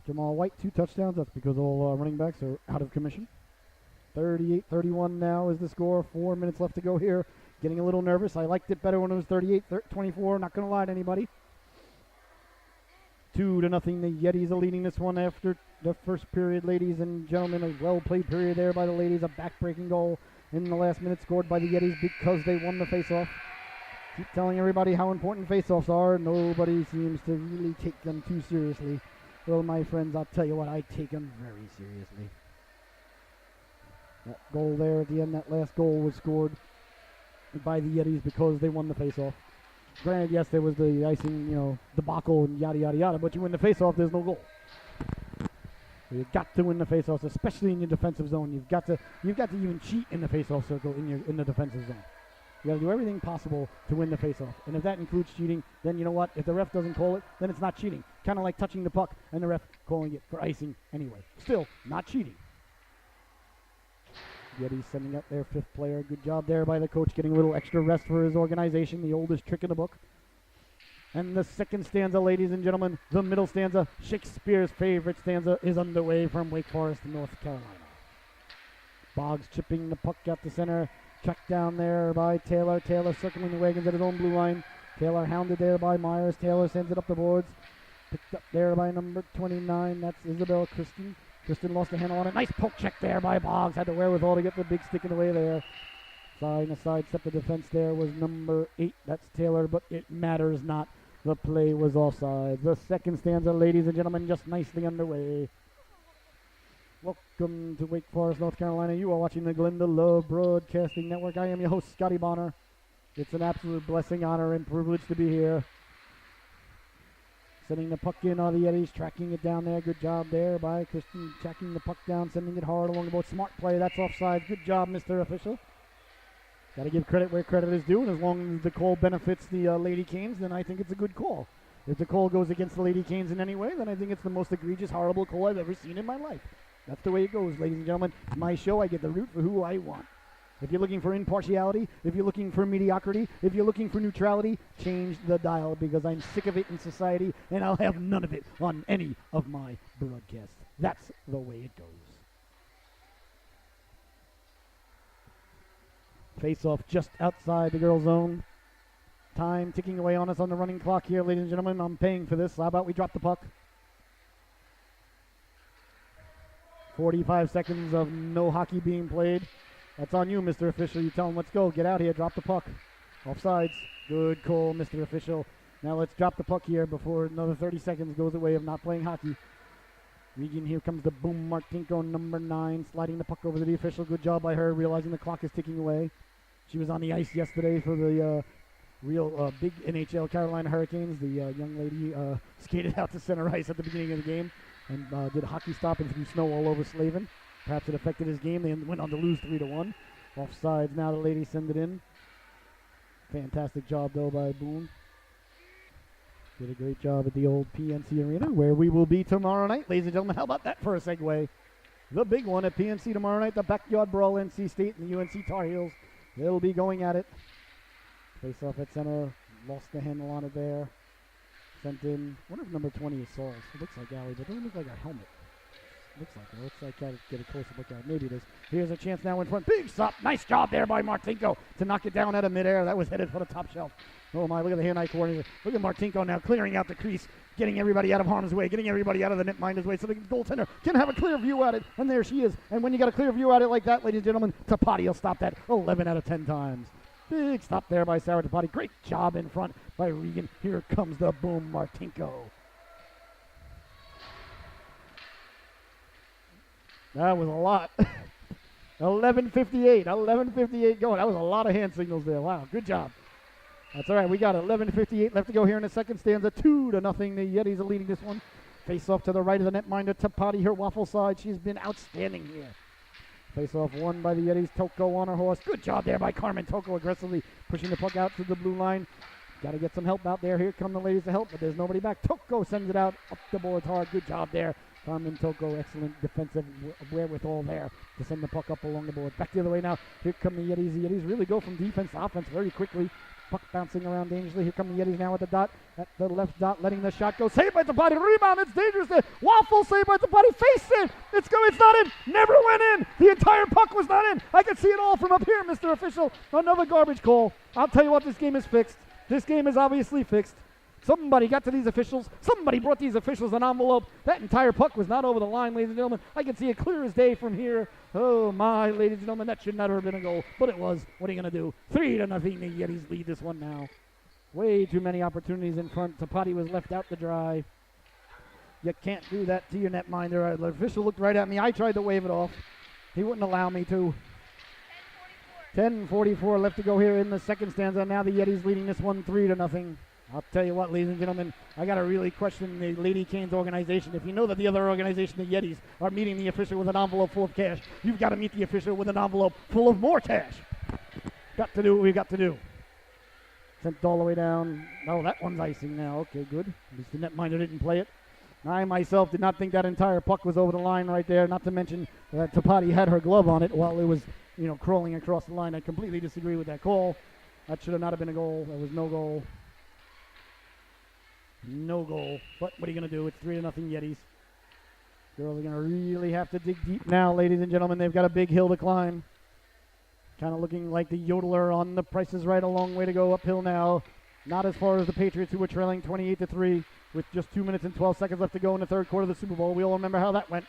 Jamal White, 2 touchdowns. That's because all running backs are out of commission. 38-31 now is the score. 4 minutes left to go here. Getting a little nervous. I liked it better when it was 38-24. Not going to lie to anybody. 2-0. The Yetis are leading this one after the first period, ladies and gentlemen. A well-played period there by the ladies. A back-breaking goal in the last minute scored by the Yetis because they won the face-off. Keep telling everybody how important face-offs are. Nobody seems to really take them too seriously. Well, my friends, I'll tell you what, I take them very seriously. That goal there at the end, that last goal was scored by the Yetis because they won the face-off. Granted, yes, there was the icing, debacle and yada, yada, yada, but you win the face-off, there's no goal. So you've got to win the face-offs, especially in your defensive zone. You've got to even cheat in the face-off circle in the defensive zone. You got to do everything possible to win the face-off. And if that includes cheating, then you know what? If the ref doesn't call it, then it's not cheating. Kind of like touching the puck and the ref calling it for icing anyway. Still, not cheating. Yetis sending up their 5th player. Good job there by the coach, getting a little extra rest for his organization, the oldest trick in the book. And the second stanza, ladies and gentlemen, the middle stanza, Shakespeare's favorite stanza, is underway from Wake Forest, North Carolina. Boggs chipping the puck out to center. Checked down there by Taylor. Taylor circling the wagons at his own blue line. Taylor hounded there by Myers. Taylor sends it up the boards. Picked up there by number 29. That's Isabel Kristen. Kristen lost the handle on it. Nice poke check there by Boggs. Had the wherewithal to get the big stick in the way there. Trying to sidestep the defense there was number 8. That's Taylor, but it matters not. The play was offside. The second stanza, ladies and gentlemen, just nicely underway. Welcome to Wake Forest, North Carolina. You are watching the Glenda Love Broadcasting Network. I am your host, Scotty Bonner. It's an absolute blessing, honor, and privilege to be here. Sending the puck in are the Yetis, tracking it down there. Good job there by Kristen, tracking the puck down, sending it hard along the board. Smart play, that's offside. Good job, Mr. Official. Got to give credit where credit is due, and as long as the call benefits the Lady Canes, then I think it's a good call. If the call goes against the Lady Canes in any way, then I think it's the most egregious, horrible call I've ever seen in my life. That's the way it goes, ladies and gentlemen. My show, I get to root for who I want. If you're looking for impartiality, if you're looking for mediocrity, if you're looking for neutrality, change the dial because I'm sick of it in society and I'll have none of it on any of my broadcasts. That's the way it goes. Face off just outside the girls' zone. Time ticking away on us on the running clock here, ladies and gentlemen. I'm paying for this. How about we drop the puck? 45 seconds of no hockey being played. That's on you, Mr. Official. You tell him, let's go. Get out here. Drop the puck. Offsides. Good call, Mr. Official. Now let's drop the puck here before another 30 seconds goes away of not playing hockey. Regan, here comes the boom. Martinko, number 9, sliding the puck over to the official. Good job by her, realizing the clock is ticking away. She was on the ice yesterday for the real big NHL Carolina Hurricanes. The young lady skated out to center ice at the beginning of the game and did a hockey stop and threw snow all over Slavin. Perhaps it affected his game. They went on to lose 3-1. Offsides now, the lady send it in. Fantastic job, though, by Boone. Did a great job at the old PNC Arena, where we will be tomorrow night. Ladies and gentlemen, how about that for a segue? The big one at PNC tomorrow night, the backyard brawl, NC State and the UNC Tar Heels. They'll be going at it. Face off at center. Lost the handle on it there. Sent in. I wonder if number 20 is Sauls. It looks like Allie, but it doesn't look like a helmet. Looks like it. Looks like I gotta get a closer look at it. Maybe it is. Here's a chance now in front. Big stop. Nice job there by Martinko to knock it down out of midair. That was headed for the top shelf. Oh my, look at the hand-eye coordinator. Look at Martinko now clearing out the crease, getting everybody out of harm's way, getting everybody out of the netminder's way so the goaltender can have a clear view at it. And there she is. And when you got a clear view at it like that, ladies and gentlemen, Tapati will stop that 11 out of 10 times. Big stop there by Sarah Tapati. Great job in front by Regan. Here comes the boom, Martinko. That was a lot. 11:58 going. That was a lot of hand signals there. Wow, good job. That's all right. We got 11:58 left to go here in the second stanza. 2-0. The Yetis are leading this one. Face off to the right of the netminder. Tapati, her waffle side. She's been outstanding here. Face off won by the Yetis. Toko on her horse. Good job there by Carmen. Toko aggressively pushing the puck out to the blue line. Got to get some help out there. Here come the ladies to help, but there's nobody back. Toko sends it out up the boards hard. Good job there. Carmen Toko, excellent defensive wherewithal there to send the puck up along the board. Back the other way now. Here come the Yetis. The Yetis really go from defense to offense very quickly. Puck bouncing around dangerously. Here come the Yetis now at the dot. At the left dot, letting the shot go. Saved by Tapati. Rebound. It's dangerous there. Waffle saved by Tapati. Face it. It's not in. Never went in. The entire puck was not in. I can see it all from up here, Mr. Official. Another garbage call. I'll tell you what, this game is fixed. This game is obviously fixed. Somebody got to these officials. Somebody brought these officials an envelope. That entire puck was not over the line, ladies and gentlemen. I can see it clear as day from here. Oh, my, ladies and gentlemen, that should never have been a goal. But it was. What are you going to do? 3-0. The Yetis lead this one now. Way too many opportunities in front. Tapati was left out to dry. You can't do that to your netminder. The official looked right at me. I tried to wave it off. He wouldn't allow me to. 10:44 left to go here in the second stanza. Now the Yetis leading this one 3-0. I'll tell you what, ladies and gentlemen, I got to really question the Lady Canes organization. If you know that the other organization, the Yetis, are meeting the official with an envelope full of cash, you've got to meet the official with an envelope full of more cash. Got to do what we got to do. Sent all the way down. Oh, that one's icing now. Okay, good. At least the netminder didn't play it. I myself did not think that entire puck was over the line right there, not to mention that Tapati had her glove on it while it was, crawling across the line. I completely disagree with that call. That should have not have been a goal. There was no goal. No goal. But what are you going to do? It's 3-0 Yetis. Girls are going to really have to dig deep now, ladies and gentlemen. They've got a big hill to climb. Kind of looking like the yodeler on The Price is Right. A long way to go uphill now. Not as far as the Patriots, who were trailing 28-3 with just 2 minutes and 12 seconds left to go in the third quarter of the Super Bowl. We all remember how that went.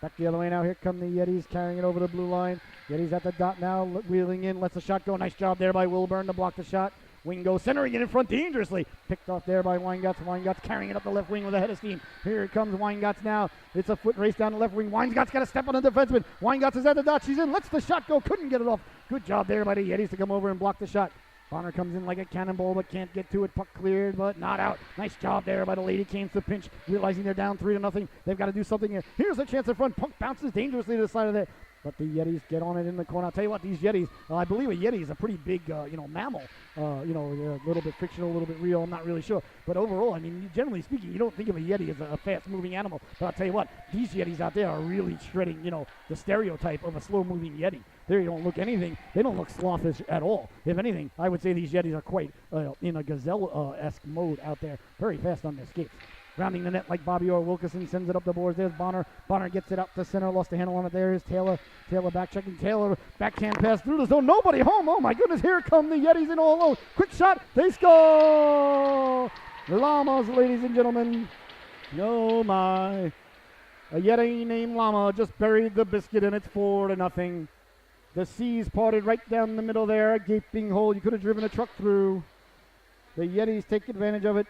Back the other way now. Here come the Yetis carrying it over the blue line. Yetis at the dot now, wheeling in, lets the shot go. Nice job there by Wilburn to block the shot. Wing goes centering it in front dangerously. Picked off there by Weingatz. Weingatz carrying it up the left wing with a head of steam. Here comes Weingatz now. It's a foot race down the left wing. Weingatz got to step on the defenseman. Weingatz is at the dot. She's in. Lets the shot go. Couldn't get it off. Good job there by the Yetis to come over and block the shot. Bonner comes in like a cannonball but can't get to it. Puck cleared but not out. Nice job there by the Lady Canes to pinch. Realizing they're down 3-0. They've got to do something here. Here's a chance in front. Puck bounces dangerously to the side of there. But the Yetis get on it in the corner. I'll tell you what, these Yetis, I believe a Yeti is a pretty big, mammal. A little bit fictional, a little bit real. I'm not really sure. But overall, I mean, generally speaking, you don't think of a Yeti as a fast-moving animal. But I'll tell you what, these Yetis out there are really shredding, the stereotype of a slow-moving Yeti. They don't look anything. They don't look slothish at all. If anything, I would say these Yetis are quite in a gazelle-esque mode out there. Very fast on their skates. Rounding the net like Bobby Orr. Wilkerson sends it up the boards. There's Bonner. Bonner gets it up to center. Lost the handle on it. There's Taylor. Taylor back checking. Taylor backhand pass through the zone. Nobody home. Oh my goodness. Here come the Yetis in all alone. Quick shot. They score. Llamas, ladies and gentlemen. Oh my. A Yeti named Llama just buried the biscuit and it's 4-0. The seas parted right down the middle there. A gaping hole. You could have driven a truck through. The Yetis take advantage of it.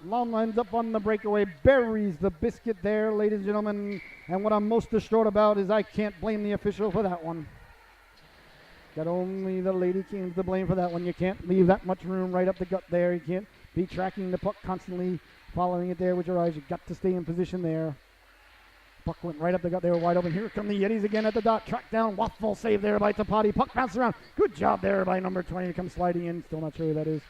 Llama ends up on the breakaway, buries the biscuit there, ladies and gentlemen. And what I'm most distraught about is I can't blame the official for that one. Got only the Lady Kings to blame for that one. You can't leave that much room right up the gut there. You can't be tracking the puck constantly, following it there with your eyes. You got to stay in position there. Puck went right up the gut. They were wide open. Here come the Yetis again at the dot. Track down. Waffle save there by Tapati. Puck bounces around. Good job there by number 20 to come sliding in. Still not sure who that is.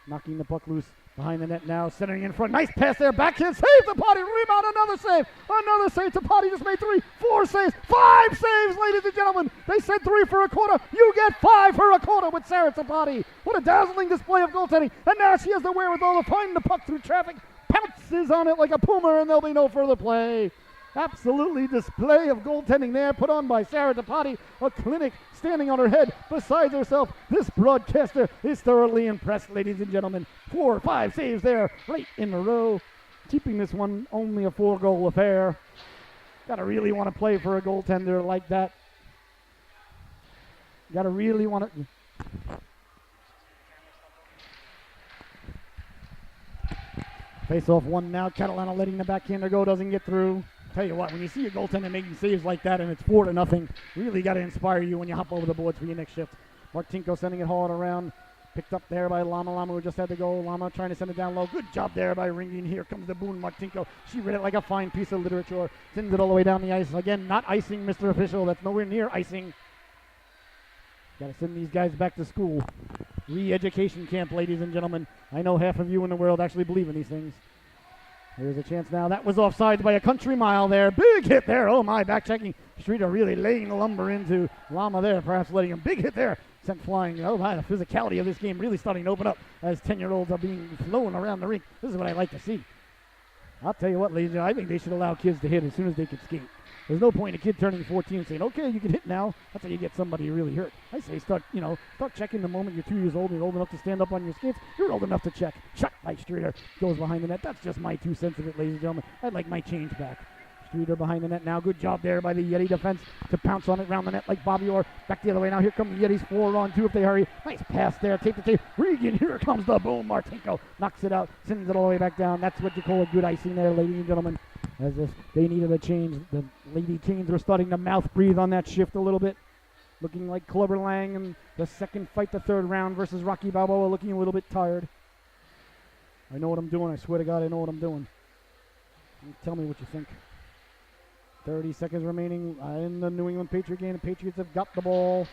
Knocking the puck loose behind the net now. Centering in front. Nice pass there. Backhand save. Tapati. Rebound. Another save. Another save. Tapati just made 3, 4 saves. 5 saves, ladies and gentlemen. They said 3 for a quarter. You get 5 for a quarter with Sarah Tapati. What a dazzling display of goaltending. And now she has the wherewithal to find the puck through traffic. Pounces on it like a puma, and there'll be no further play. Absolutely display of goaltending there put on by Sarah Tapati, a clinic standing on her head besides herself. This broadcaster is thoroughly impressed, ladies and gentlemen. 4 or 5 saves there right in a row, keeping this one only a 4-goal affair. Gotta really want to play for a goaltender like that. Gotta really want to... Face off one now. Catalana letting the backhander go, doesn't get through. Tell you what, when you see a goaltender making saves like that and it's 4-0, really got to inspire you when you hop over the boards for your next shift. Martinko sending it hard around. Picked up there by Llama. Llama who just had to go. Llama trying to send it down low. Good job there by Ringing. Here comes the Boone Martinko. She read it like a fine piece of literature. Sends it all the way down the ice. Again, not icing, Mr. Official. That's nowhere near icing. Got to send these guys back to school. Re-education camp, ladies and gentlemen. I know half of you in the world actually believe in these things. Here's a chance now. That was offsides by a country mile there. Big hit there. Oh, my. Back checking. Streeter really laying the lumber into Llama there, perhaps letting him. Big hit there. Sent flying. Oh, my. The physicality of this game really starting to open up as 10-year-olds are being flown around the rink. This is what I like to see. I'll tell you what, ladies and gentlemen, I think they should allow kids to hit as soon as they can skate. There's no point in a kid turning 14 and saying, okay, you can hit now. That's how you get somebody really hurt. I say start checking the moment you're 2 years old and you're old enough to stand up on your skates. You're old enough to check. Shot by Streeter. Goes behind the net. That's just my 2 cents of it, ladies and gentlemen. I'd like my change back. Streeter behind the net now. Good job there by the Yeti defense to pounce on it around the net like Bobby Orr. Back the other way now. Here come the Yetis. 4-on-2 if they hurry. Nice pass there. Tape to tape. Regan. Here comes the boom. Martinko knocks it out. Sends it all the way back down. That's what you call a good icing there, ladies and gentlemen. As if they needed a change. The Lady Kings were starting to mouth breathe on that shift a little bit. Looking like Clubber Lang in the second fight, the third round versus Rocky Balboa, looking a little bit tired. I know what I'm doing. I swear to God, I know what I'm doing. Tell me what you think. 30 seconds remaining in the New England Patriot game. The Patriots have got the ball.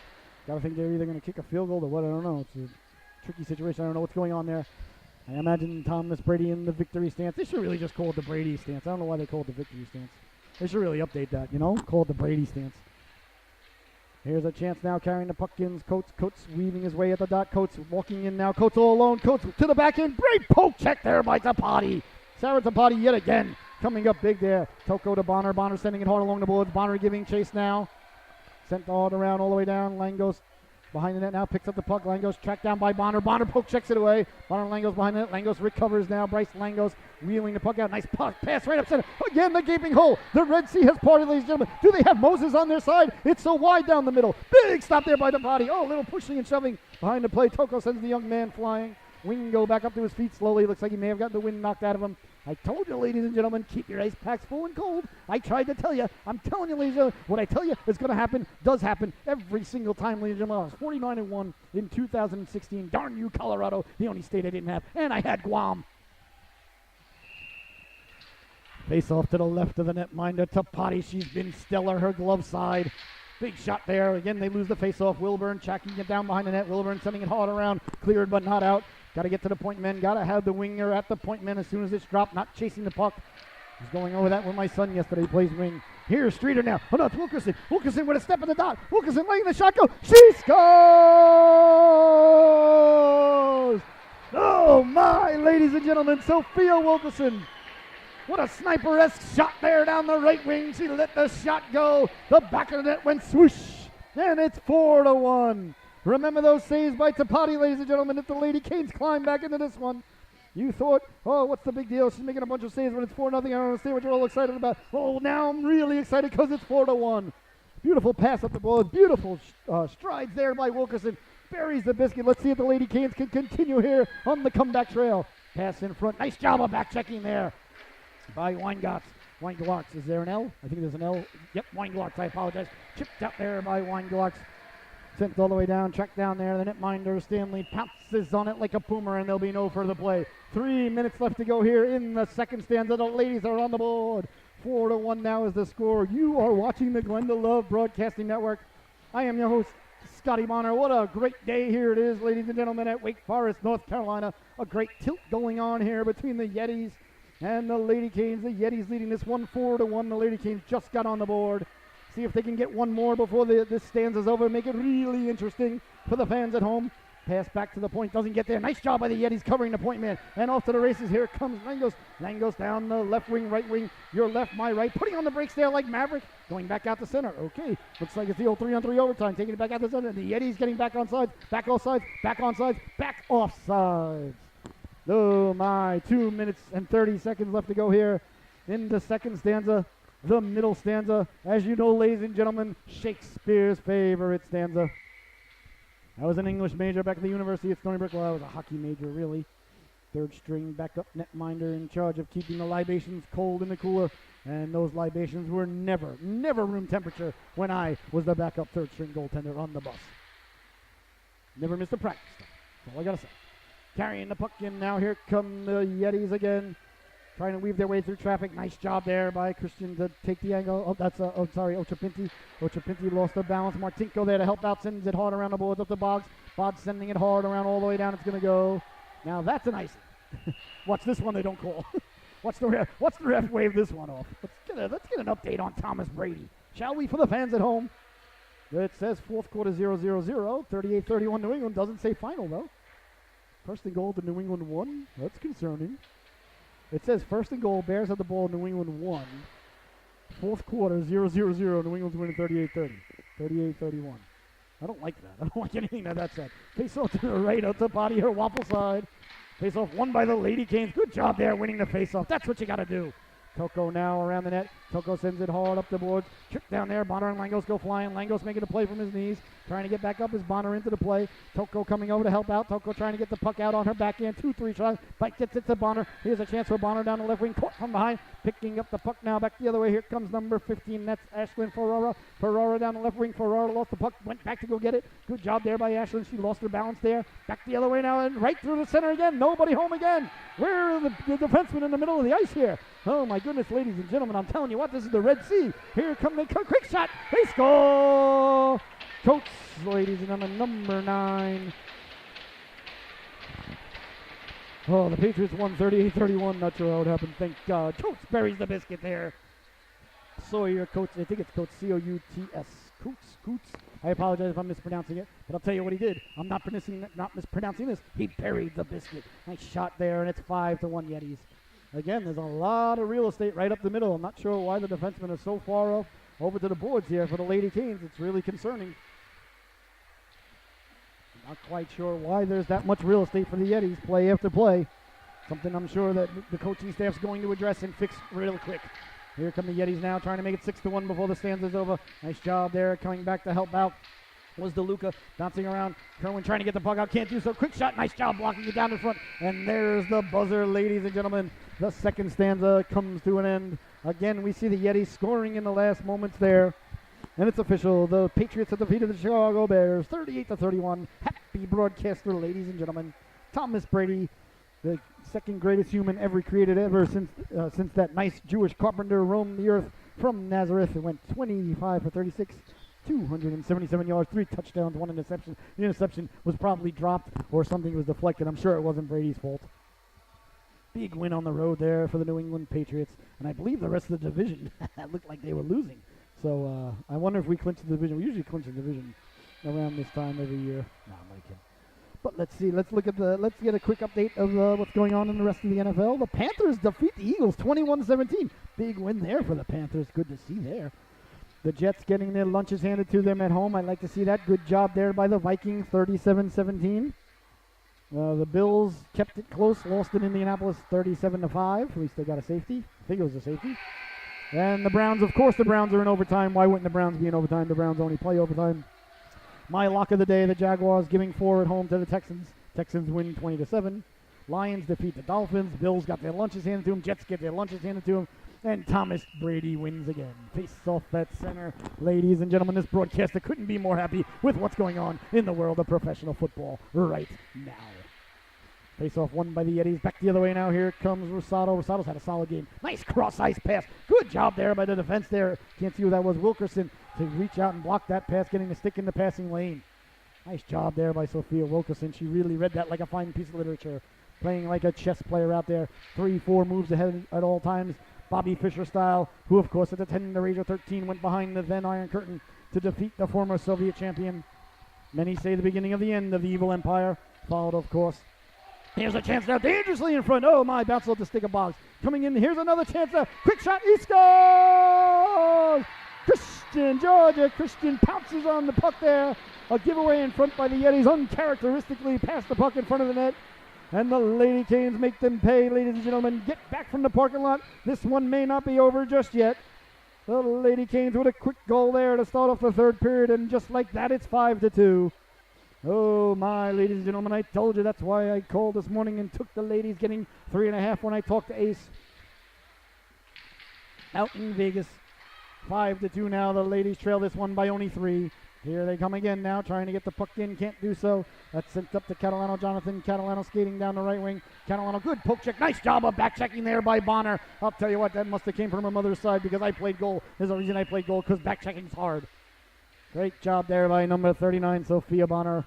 Gotta think they're either going to kick a field goal or what. I don't know. It's a tricky situation. I don't know what's going on there. I imagine Thomas Brady in the victory stance. They should really just call it the Brady stance. I don't know why they call it the victory stance. They should really update that, Call it the Brady stance. Here's a chance now carrying the puck in. Coates weaving his way at the dot. Coates walking in now. Coates all alone. Coates to the back end. Great poke check there by Tapati. Sarah Tapati yet again. Coming up big there. Toko to Bonner. Bonner sending it hard along the boards. Bonner giving chase now. Sent all around all the way down. Lang goes behind the net now, picks up the puck. Langos tracked down by Bonner. Bonner poke checks it away. Bonner Langos behind the net. Langos recovers now. Bryce Langos wheeling the puck out. Nice puck pass right up center. Again, the gaping hole. The Red Sea has parted, ladies and gentlemen. Do they have Moses on their side? It's so wide down the middle. Big stop there by the body. Oh, a little pushing and shoving behind the play. Toko sends the young man flying. Wingo back up to his feet slowly. Looks like he may have gotten the wind knocked out of him. I told you, ladies and gentlemen, keep your ice packs full and cold. I tried to tell you. I'm telling you, ladies and gentlemen, what I tell you is going to happen, does happen every single time, ladies and gentlemen. I was 49-1 in 2016. Darn you, Colorado, the only state I didn't have. And I had Guam. Face off to the left of the netminder. Tapati, she's been stellar, her glove side. Big shot there. Again, they lose the face-off. Wilburn tracking it down behind the net. Wilburn sending it hard around. Cleared but not out. Got to get to the point men. Got to have the winger at the point men as soon as it's dropped. Not chasing the puck. I was going over that with my son yesterday. He plays wing. Here's Streeter now. Oh, no, it's Wilkerson. Wilkerson with a step in the dot. Wilkerson letting the shot go. She scores! Oh, my, ladies and gentlemen. Sophia Wilkerson. What a sniper-esque shot there down the right wing. She let the shot go. The back of the net went swoosh. And it's 4-1. Remember those saves by Tapati, ladies and gentlemen, if the Lady Canes climb back into this one. You thought, oh, what's the big deal? She's making a bunch of saves when it's 4-0. I don't understand what you're all excited about. Oh, now I'm really excited because it's 4-1. Beautiful pass up the board. Beautiful strides there by Wilkerson. Buries the biscuit. Let's see if the Lady Canes can continue here on the comeback trail. Pass in front. Nice job of back checking there by Weingarts. Weingarts. Is there an L? I think there's an L. Yep, Weingarts. I apologize. Chipped out there by Weingarts. Sent all the way down. Tracked down there. The netminder, Stanley, pounces on it like a puma, and there'll be no further play. 3 minutes left to go here in the second stanza. The ladies are on the board. 4-1 now is the score. You are watching the Glenda Love Broadcasting Network. I am your host, Scotty Bonner. What a great day here it is, ladies and gentlemen, at Wake Forest, North Carolina. A great tilt going on here between the Yetis and the Lady Canes. The Yetis leading this one 4-1. The Lady Canes just got on the board. See if they can get one more before this stanza's over. Make it really interesting for the fans at home. Pass back to the point, doesn't get there. Nice job by the Yetis covering the point man. And off to the races. Here comes Langos. Langos down the left wing, right wing. Your left, my right. Putting on the brakes there like Maverick. Going back out to center. Okay. Looks like it's the old 3-on-3 overtime. Taking it back out to center. The Yetis getting back on sides. Back off sides. Back on sides. Back off sides. Oh my. 2 minutes and 30 seconds left to go here in the second stanza. The middle stanza. As you know, ladies and gentlemen, Shakespeare's favorite stanza. I was an English major back at the University of Stony Brook. Well, I was a hockey major, really. Third string backup netminder in charge of keeping the libations cold in the cooler. And those libations were never room temperature when I was the backup third string goaltender on the bus. Never missed a practice. That's all I got to say. Carrying the puck in now. Here come the Yetis again. Trying to weave their way through traffic. Nice job there by Christian to take the angle. Oh, that's, Ochapinti. Ochapinti lost the balance. Martinko there to help out. Sends it hard around the boards up to Boggs. Boggs sending it hard around all the way down. It's going to go. Now that's an icing. Watch this one they don't call. Watch the ref wave this one off. Let's get an update on Thomas Brady. Shall we, for the fans at home? It says fourth quarter 0-0-0. 38-31 New England. Doesn't say final, though. First and goal to New England 1. That's concerning. It says first and goal, Bears have the ball, New England 1. Fourth quarter, 0-0-0, New England's winning 38-30. 38-31. I don't like that. I don't like anything that said. Face off to the right, out to body her waffle side. Face off won by the Lady Canes. Good job there winning the face off. That's what you got to do. Toko now around the net. Toko sends it hard up the boards. Trick down there. Bonner and Langos go flying. Langos making a play from his knees. Trying to get back up as Bonner into the play. Toko coming over to help out. Toko trying to get the puck out on her backhand. 2-3 shots. Bike gets it to Bonner. Here's a chance for Bonner down the left wing. Caught from behind. Picking up the puck now back the other way. Here comes number 15. That's Ashlyn Ferrara. Ferrara down the left wing. Ferrara lost the puck. Went back to go get it. Good job there by Ashlyn. She lost her balance there. Back the other way now and right through the center again. Nobody home again. Where are the defensemen in the middle of the ice here? Oh my goodness, ladies and gentlemen. I'm telling you what, this is the Red Sea. Here come the quick shot. They score! Coates, ladies and gentlemen, number 9. Oh, the Patriots won 38-31. Not sure how it happened. Thank God. Coates buries the biscuit there. Sawyer Coates. I think it's Coates. C-O-U-T-S. Coates. I apologize if I'm mispronouncing it, but I'll tell you what he did. I'm not mispronouncing this. He buried the biscuit. Nice shot there, and it's 5-1 Yetis. Again, there's a lot of real estate right up the middle. I'm not sure why the defensemen are so far off over to the boards here for the Lady Canes. It's really concerning. Not quite sure why there's that much real estate for the Yetis, play after play. Something I'm sure that the coaching staff's going to address and fix real quick. Here come the Yetis now, trying to make it 6-1 before the stanza's over. Nice job there, coming back to help out. Was DeLuca bouncing around. Kerwin trying to get the puck out, can't do so. Quick shot, nice job blocking it down in front. And there's the buzzer, ladies and gentlemen. The second stanza comes to an end. Again, we see the Yetis scoring in the last moments there. And it's official. The Patriots have defeated the Chicago Bears 38-31. Happy broadcaster, ladies and gentlemen. Thomas Brady, the second greatest human ever created since that nice Jewish carpenter roamed the earth from Nazareth. It went 25 for 36. 277 yards, 3 touchdowns, 1 interception. The interception was probably dropped or something was deflected. I'm sure it wasn't Brady's fault. Big win on the road there for the New England Patriots. And I believe the rest of the division looked like they were losing. So I wonder if we clinch the division. We usually clinch the division around this time every year. No, I'm only kidding. But let's see. Let's get a quick update of what's going on in the rest of the NFL. The Panthers defeat the Eagles 21-17. Big win there for the Panthers. Good to see there. The Jets getting their lunches handed to them at home. I'd like to see that. Good job there by the Vikings, 37-17. The Bills kept it close, lost in Indianapolis 37-5. At least they got a safety. I think it was a safety. And the Browns, of course, the Browns are in overtime. Why wouldn't the Browns be in overtime? The Browns only play overtime. My lock of the day, the Jaguars giving 4 at home to the Texans. Texans win 20-7. Lions defeat the Dolphins. Bills got their lunches handed to them. Jets get their lunches handed to them. And Thomas Brady wins again. Face off at center. Ladies and gentlemen, this broadcaster couldn't be more happy with what's going on in the world of professional football right now. Face off won by the Yetis. Back the other way now. Here comes Rosado. Rosado's had a solid game. Nice cross-ice pass. Good job there by the defense there. Can't see who that was. Wilkerson to reach out and block that pass, getting the stick in the passing lane. Nice job there by Sophia Wilkerson. She really read that like a fine piece of literature. Playing like a chess player out there. 3-4 moves ahead at all times. Bobby Fischer style, who of course at the 10 in the Razor 13 went behind the then Iron Curtain to defeat the former Soviet champion. Many say the beginning of the end of the evil empire. Followed of course. Here's a chance now, dangerously in front. Oh my, bounce off the stick of box. Coming in, here's another chance now. Quick shot, he scores! Christian pounces on the puck there. A giveaway in front by the Yetis, uncharacteristically past the puck in front of the net. And the Lady Canes make them pay, ladies and gentlemen. Get back from the parking lot. This one may not be over just yet. The Lady Canes with a quick goal there to start off the third period, and just like that, it's 5-2. Oh my, ladies and gentlemen, I told you that's why I called this morning and took the ladies getting 3.5 when I talked to Ace. Out in Vegas. 5-2 now. The ladies trail this one by only 3. Here they come again now, trying to get the puck in. Can't do so. That's sent up to Catalano. Jonathan Catalano skating down the right wing. Catalano, good poke check. Nice job of back checking there by Bonner. I'll tell you what, that must have came from her mother's side because I played goal. There's a reason I played goal, because back checking's hard. Great job there by number 39, Sophia Bonner.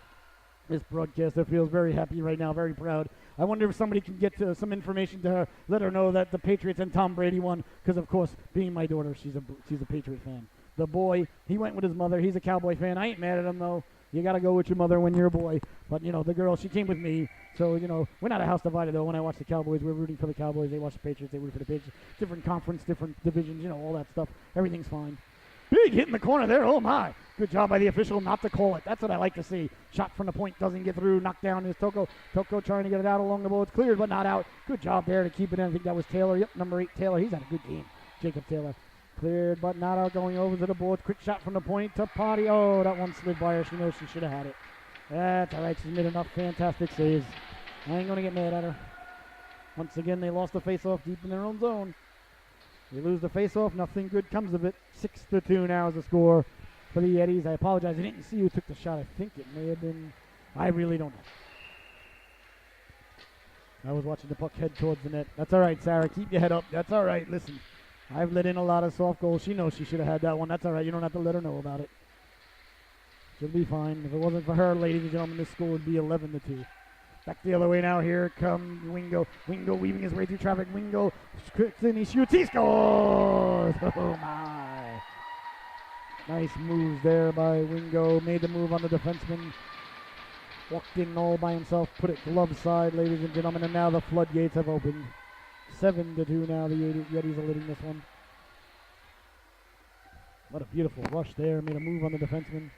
This broadcaster feels very happy right now, very proud. I wonder if somebody can get some information to her, let her know that the Patriots and Tom Brady won, because of course, being my daughter, she's a Patriot fan. The boy, he went with his mother. He's a Cowboy fan. I ain't mad at him, though. You got to go with your mother when you're a boy. But, you know, the girl, she came with me. So, you know, we're not a house divided, though. When I watch the Cowboys, we're rooting for the Cowboys. They watch the Patriots. They root for the Patriots. Different conference, different divisions, you know, all that stuff. Everything's fine. Big hit in the corner there. Oh, my. Good job by the official not to call it. That's what I like to see. Shot from the point, doesn't get through. Knocked down is Toko. Toko trying to get it out along the ball. It's cleared, but not out. Good job there to keep it in. I think that was Taylor. Yep, number 8, Taylor. He's had a good game. Jacob Taylor. Cleared, but not out, going over to the board. Quick shot from the point to Potty. Oh, that one slid by her. She knows she should have had it. That's all right. She's made enough fantastic saves. I ain't going to get mad at her. Once again, they lost the face-off deep in their own zone. They lose the face-off. Nothing good comes of it. 6-2 now is the score for the Yetis. I apologize. I didn't see who took the shot. I think it may have been... I really don't know. I was watching the puck head towards the net. That's all right, Sarah. Keep your head up. That's all right. Listen. I've let in a lot of soft goals. She knows she should have had that one. That's all right. You don't have to let her know about it. She'll be fine. If it wasn't for her, ladies and gentlemen, this score would be 11-2. Back the other way now. Here comes Wingo. Wingo weaving his way through traffic. Wingo quick in. He shoots. He scores! Oh, my. Nice moves there by Wingo. Made the move on the defenseman. Walked in all by himself. Put it glove side, ladies and gentlemen. And now the floodgates have opened. 7-2 now. The Yetis are leading this one. What a beautiful rush there. Made a move on the defenseman.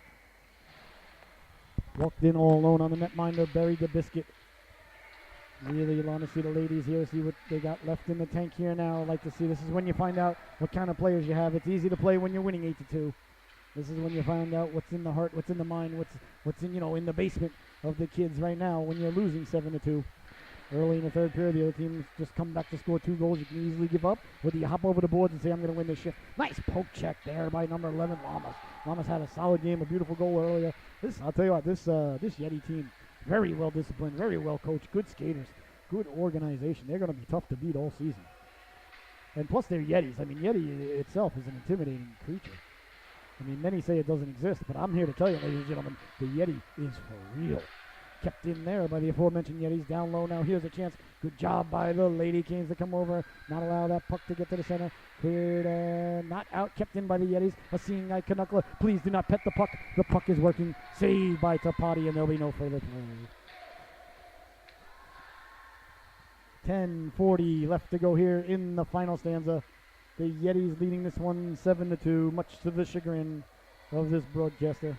Walked in all alone on the netminder. Buried the biscuit. Really, you want to see the ladies here, see what they got left in the tank here now. I like to see, this is when you find out what kind of players you have. It's easy to play when you're winning 8-2. This is when you find out what's in the heart, what's in the mind, what's in, you know, in the basement of the kids right now when you're losing 7-2. Early in the third period, the other team's just come back to score 2 goals. You can easily give up, or do you hop over the boards and say, I'm going to win this shift? Nice poke check there by number 11, Lamas. Lamas had a solid game, a beautiful goal earlier. I'll tell you what, this Yeti team, very well disciplined, very well coached, good skaters, good organization. They're going to be tough to beat all season. And plus they're Yetis. I mean, Yeti itself is an intimidating creature. I mean, many say it doesn't exist, but I'm here to tell you, ladies and gentlemen, the Yeti is for real. Kept in there by the aforementioned Yetis. Down low now. Here's a chance. Good job by the Lady Canes to come over. Not allow that puck to get to the center. Cleared and not out. Kept in by the Yetis. A seeing eye Canuckla. Please do not pet the puck. The puck is working. Saved by Tapati, and there'll be no further play. 10:40 left to go here in the final stanza. The Yetis leading this one 7-2, much to the chagrin of this broadcaster.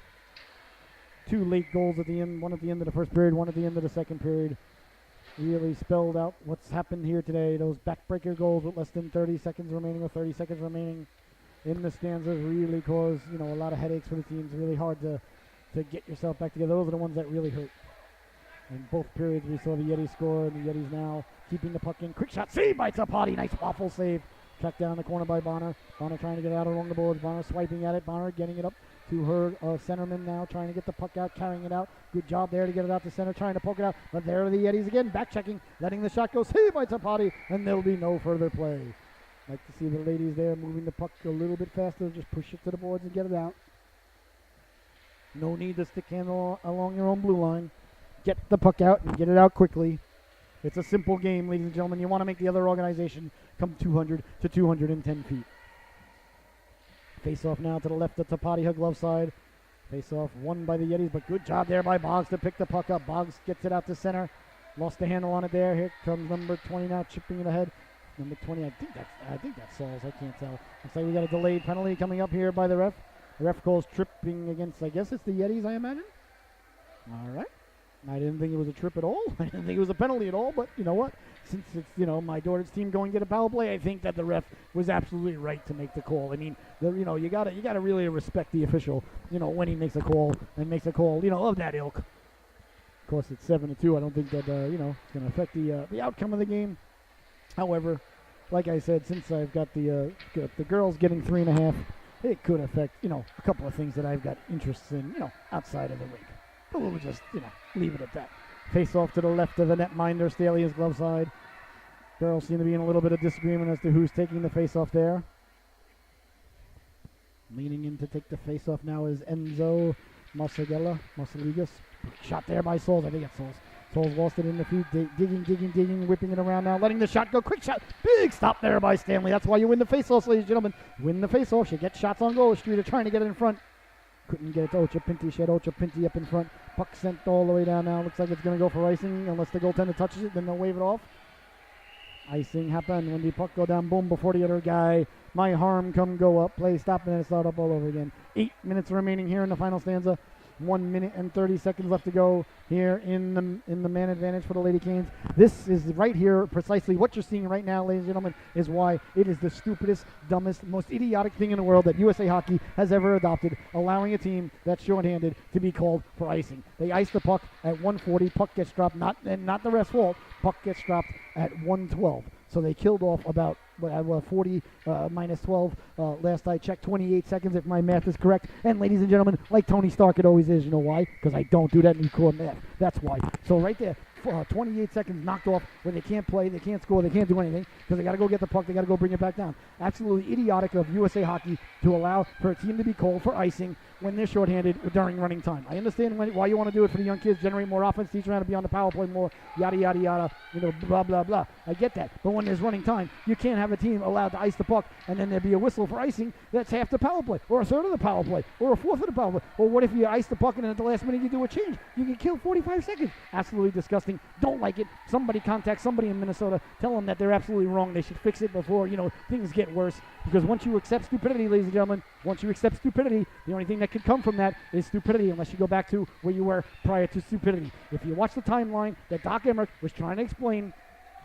2 late goals at the end, one at the end of the first period, one at the end of the second period. really spelled out what's happened here today. Those backbreaker goals with less than 30 seconds remaining or 30 seconds remaining in the stanzas really cause, a lot of headaches for the teams. Really hard to get yourself back together. Those are the ones that really hurt. In both periods, we saw the Yetis score, and the Yetis now keeping the puck in. Quick shot, save by Tapati. Nice waffle save. Tracked down the corner by Bonner. Bonner trying to get out along the boards. Bonner swiping at it. Bonner getting it up to her centerman now, trying to get the puck out, carrying it out. Good job there to get it out to center, trying to poke it out. But there are the Yetis again, back checking, letting the shot go. Save by Tapati, and there'll be no further play. Like to see the ladies there moving the puck a little bit faster. Just push it to the boards and get it out. No need to stick handle along your own blue line. Get the puck out and get it out quickly. It's a simple game, ladies and gentlemen. You want to make the other organization come 200 to 210 feet. Face off now to the left of Tapati, her glove side. Face off won by the Yetis, but good job there by Boggs to pick the puck up. Boggs gets it out to center. Lost the handle on it there. Here comes number 20 now, chipping it ahead. Number 20, I think that's Sauls. I can't tell. Looks like we got a delayed penalty coming up here by the ref. The ref calls tripping against, I guess it's the Yetis, I imagine. All right. I didn't think it was a trip at all. I didn't think it was a penalty at all. But you know what? Since it's my daughter's team going to get a power play, I think that the ref was absolutely right to make the call. I mean, you gotta really respect the official. When he makes a call and makes a call, of that ilk. Of course, it's 7-2. I don't think that it's going to affect the outcome of the game. However, like I said, since I've got the girls getting 3.5, it could affect a couple of things that I've got interests in outside of the rink. But we'll just, leave it at that. Face off to the left of the netminder, Stalia's glove side. Girls seem to be in a little bit of disagreement as to who's taking the face off there. Leaning in to take the face off now is Enzo Masaligas. Shot there by Souls. I think it's Souls. Souls lost it in the feet. Digging, whipping it around now. Letting the shot go. Quick shot. Big stop there by Stanley. That's why you win the face-offs, ladies and gentlemen. Win the face-off. You get shots on goal. Streeter trying to get it in front. Couldn't get it to Ocha Pinty. She had Ocha Pinty up in front. Puck sent all the way down now. Looks like it's going to go for icing. Unless the goaltender touches it, then they'll wave it off. Icing happened when the puck go down. Boom, before the other guy. My harm come go up. Play stop and then start up all over again. 8 minutes remaining here in the final stanza. 1 minute and 30 seconds left to go here in the man advantage for the Lady Canes. This is right here precisely what you're seeing right now, ladies and gentlemen, is why it is the stupidest, dumbest, most idiotic thing in the world that USA Hockey has ever adopted, allowing a team that's shorthanded to be called for icing. They ice the puck at 140. Puck gets dropped, not the ref's fault. Puck gets dropped at 112. So they killed off about 40 minus 12. Last I checked, 28 seconds if my math is correct. And ladies and gentlemen, like Tony Stark, it always is. You know why? Because I don't do that in core math. That's why. So right there, 28 seconds knocked off where they can't play, they can't score, they can't do anything because they got to go get the puck, they got to go bring it back down. Absolutely idiotic of USA Hockey to allow for a team to be called for icing when they're shorthanded during running time. I understand why you want to do it for the young kids, generate more offense, teach them how to be on the power play more, yada, yada, yada, blah, blah, blah. I get that. But when there's running time, you can't have a team allowed to ice the puck and then there be a whistle for icing that's half the power play or a third of the power play or a fourth of the power play. Or what if you ice the puck and then at the last minute you do a change? You can kill 45 seconds. Absolutely disgusting. Don't like it. Somebody contact somebody in Minnesota. Tell them that they're absolutely wrong. They should fix it before, things get worse. Because once you accept stupidity, ladies and gentlemen, once you accept stupidity, the only thing that could come from that is stupidity unless you go back to where you were prior to stupidity. If you watch the timeline that Doc Emmerich was trying to explain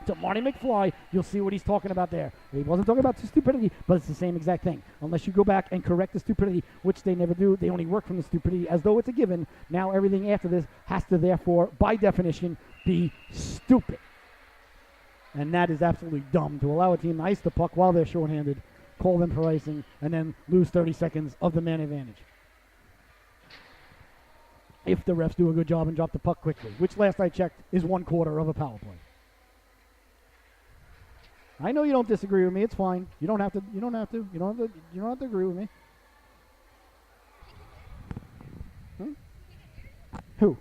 to Marty McFly, you'll see what he's talking about there. He wasn't talking about stupidity, but it's the same exact thing. Unless you go back and correct the stupidity, which they never do, they only work from the stupidity as though it's a given. Now everything after this has to therefore, by definition, be stupid. And that is absolutely dumb to allow a team to ice the puck while they're shorthanded, call them for icing, and then lose 30 seconds of the man advantage. If the refs do a good job and drop the puck quickly, which last I checked is 1/4 of a power play. I know you don't disagree with me. It's fine. You don't have to agree with me. Who?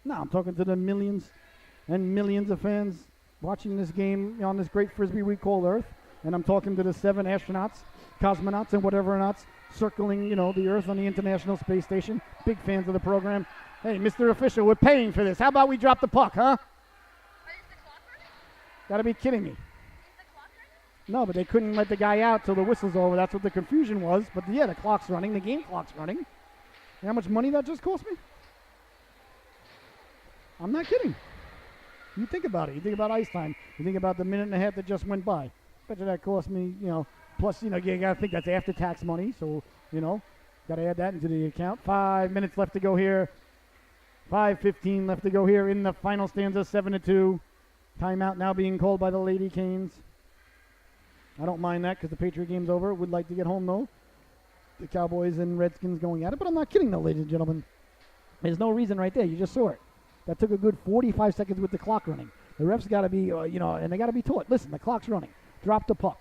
No, I'm talking to the millions and millions of fans watching this game on this great frisbee we call Earth. And I'm talking to the 7 astronauts, cosmonauts, and whatever not circling, the Earth on the International Space Station. Big fans of the program. Hey, Mr. Official, we're paying for this. How about we drop the puck, huh? Gotta be kidding me. No, but they couldn't let the guy out till the whistle's over. That's what the confusion was. But yeah, the clock's running. The game clock's running. You know how much money that just cost me? I'm not kidding. You think about it. You think about ice time. You think about the minute and a half that just went by. Bet you that cost me, plus, you got to think that's after-tax money. So, got to add that into the account. 5 minutes left to go here. 5:15 left to go here in the final stanza, 7-2. Timeout now being called by the Lady Canes. I don't mind that because the Patriot game's over. Would like to get home, though. The Cowboys and Redskins going at it. But I'm not kidding, though, ladies and gentlemen. There's no reason right there. You just saw it. That took a good 45 seconds with the clock running. The refs got to be, and they got to be taught. Listen, the clock's running. Drop the puck.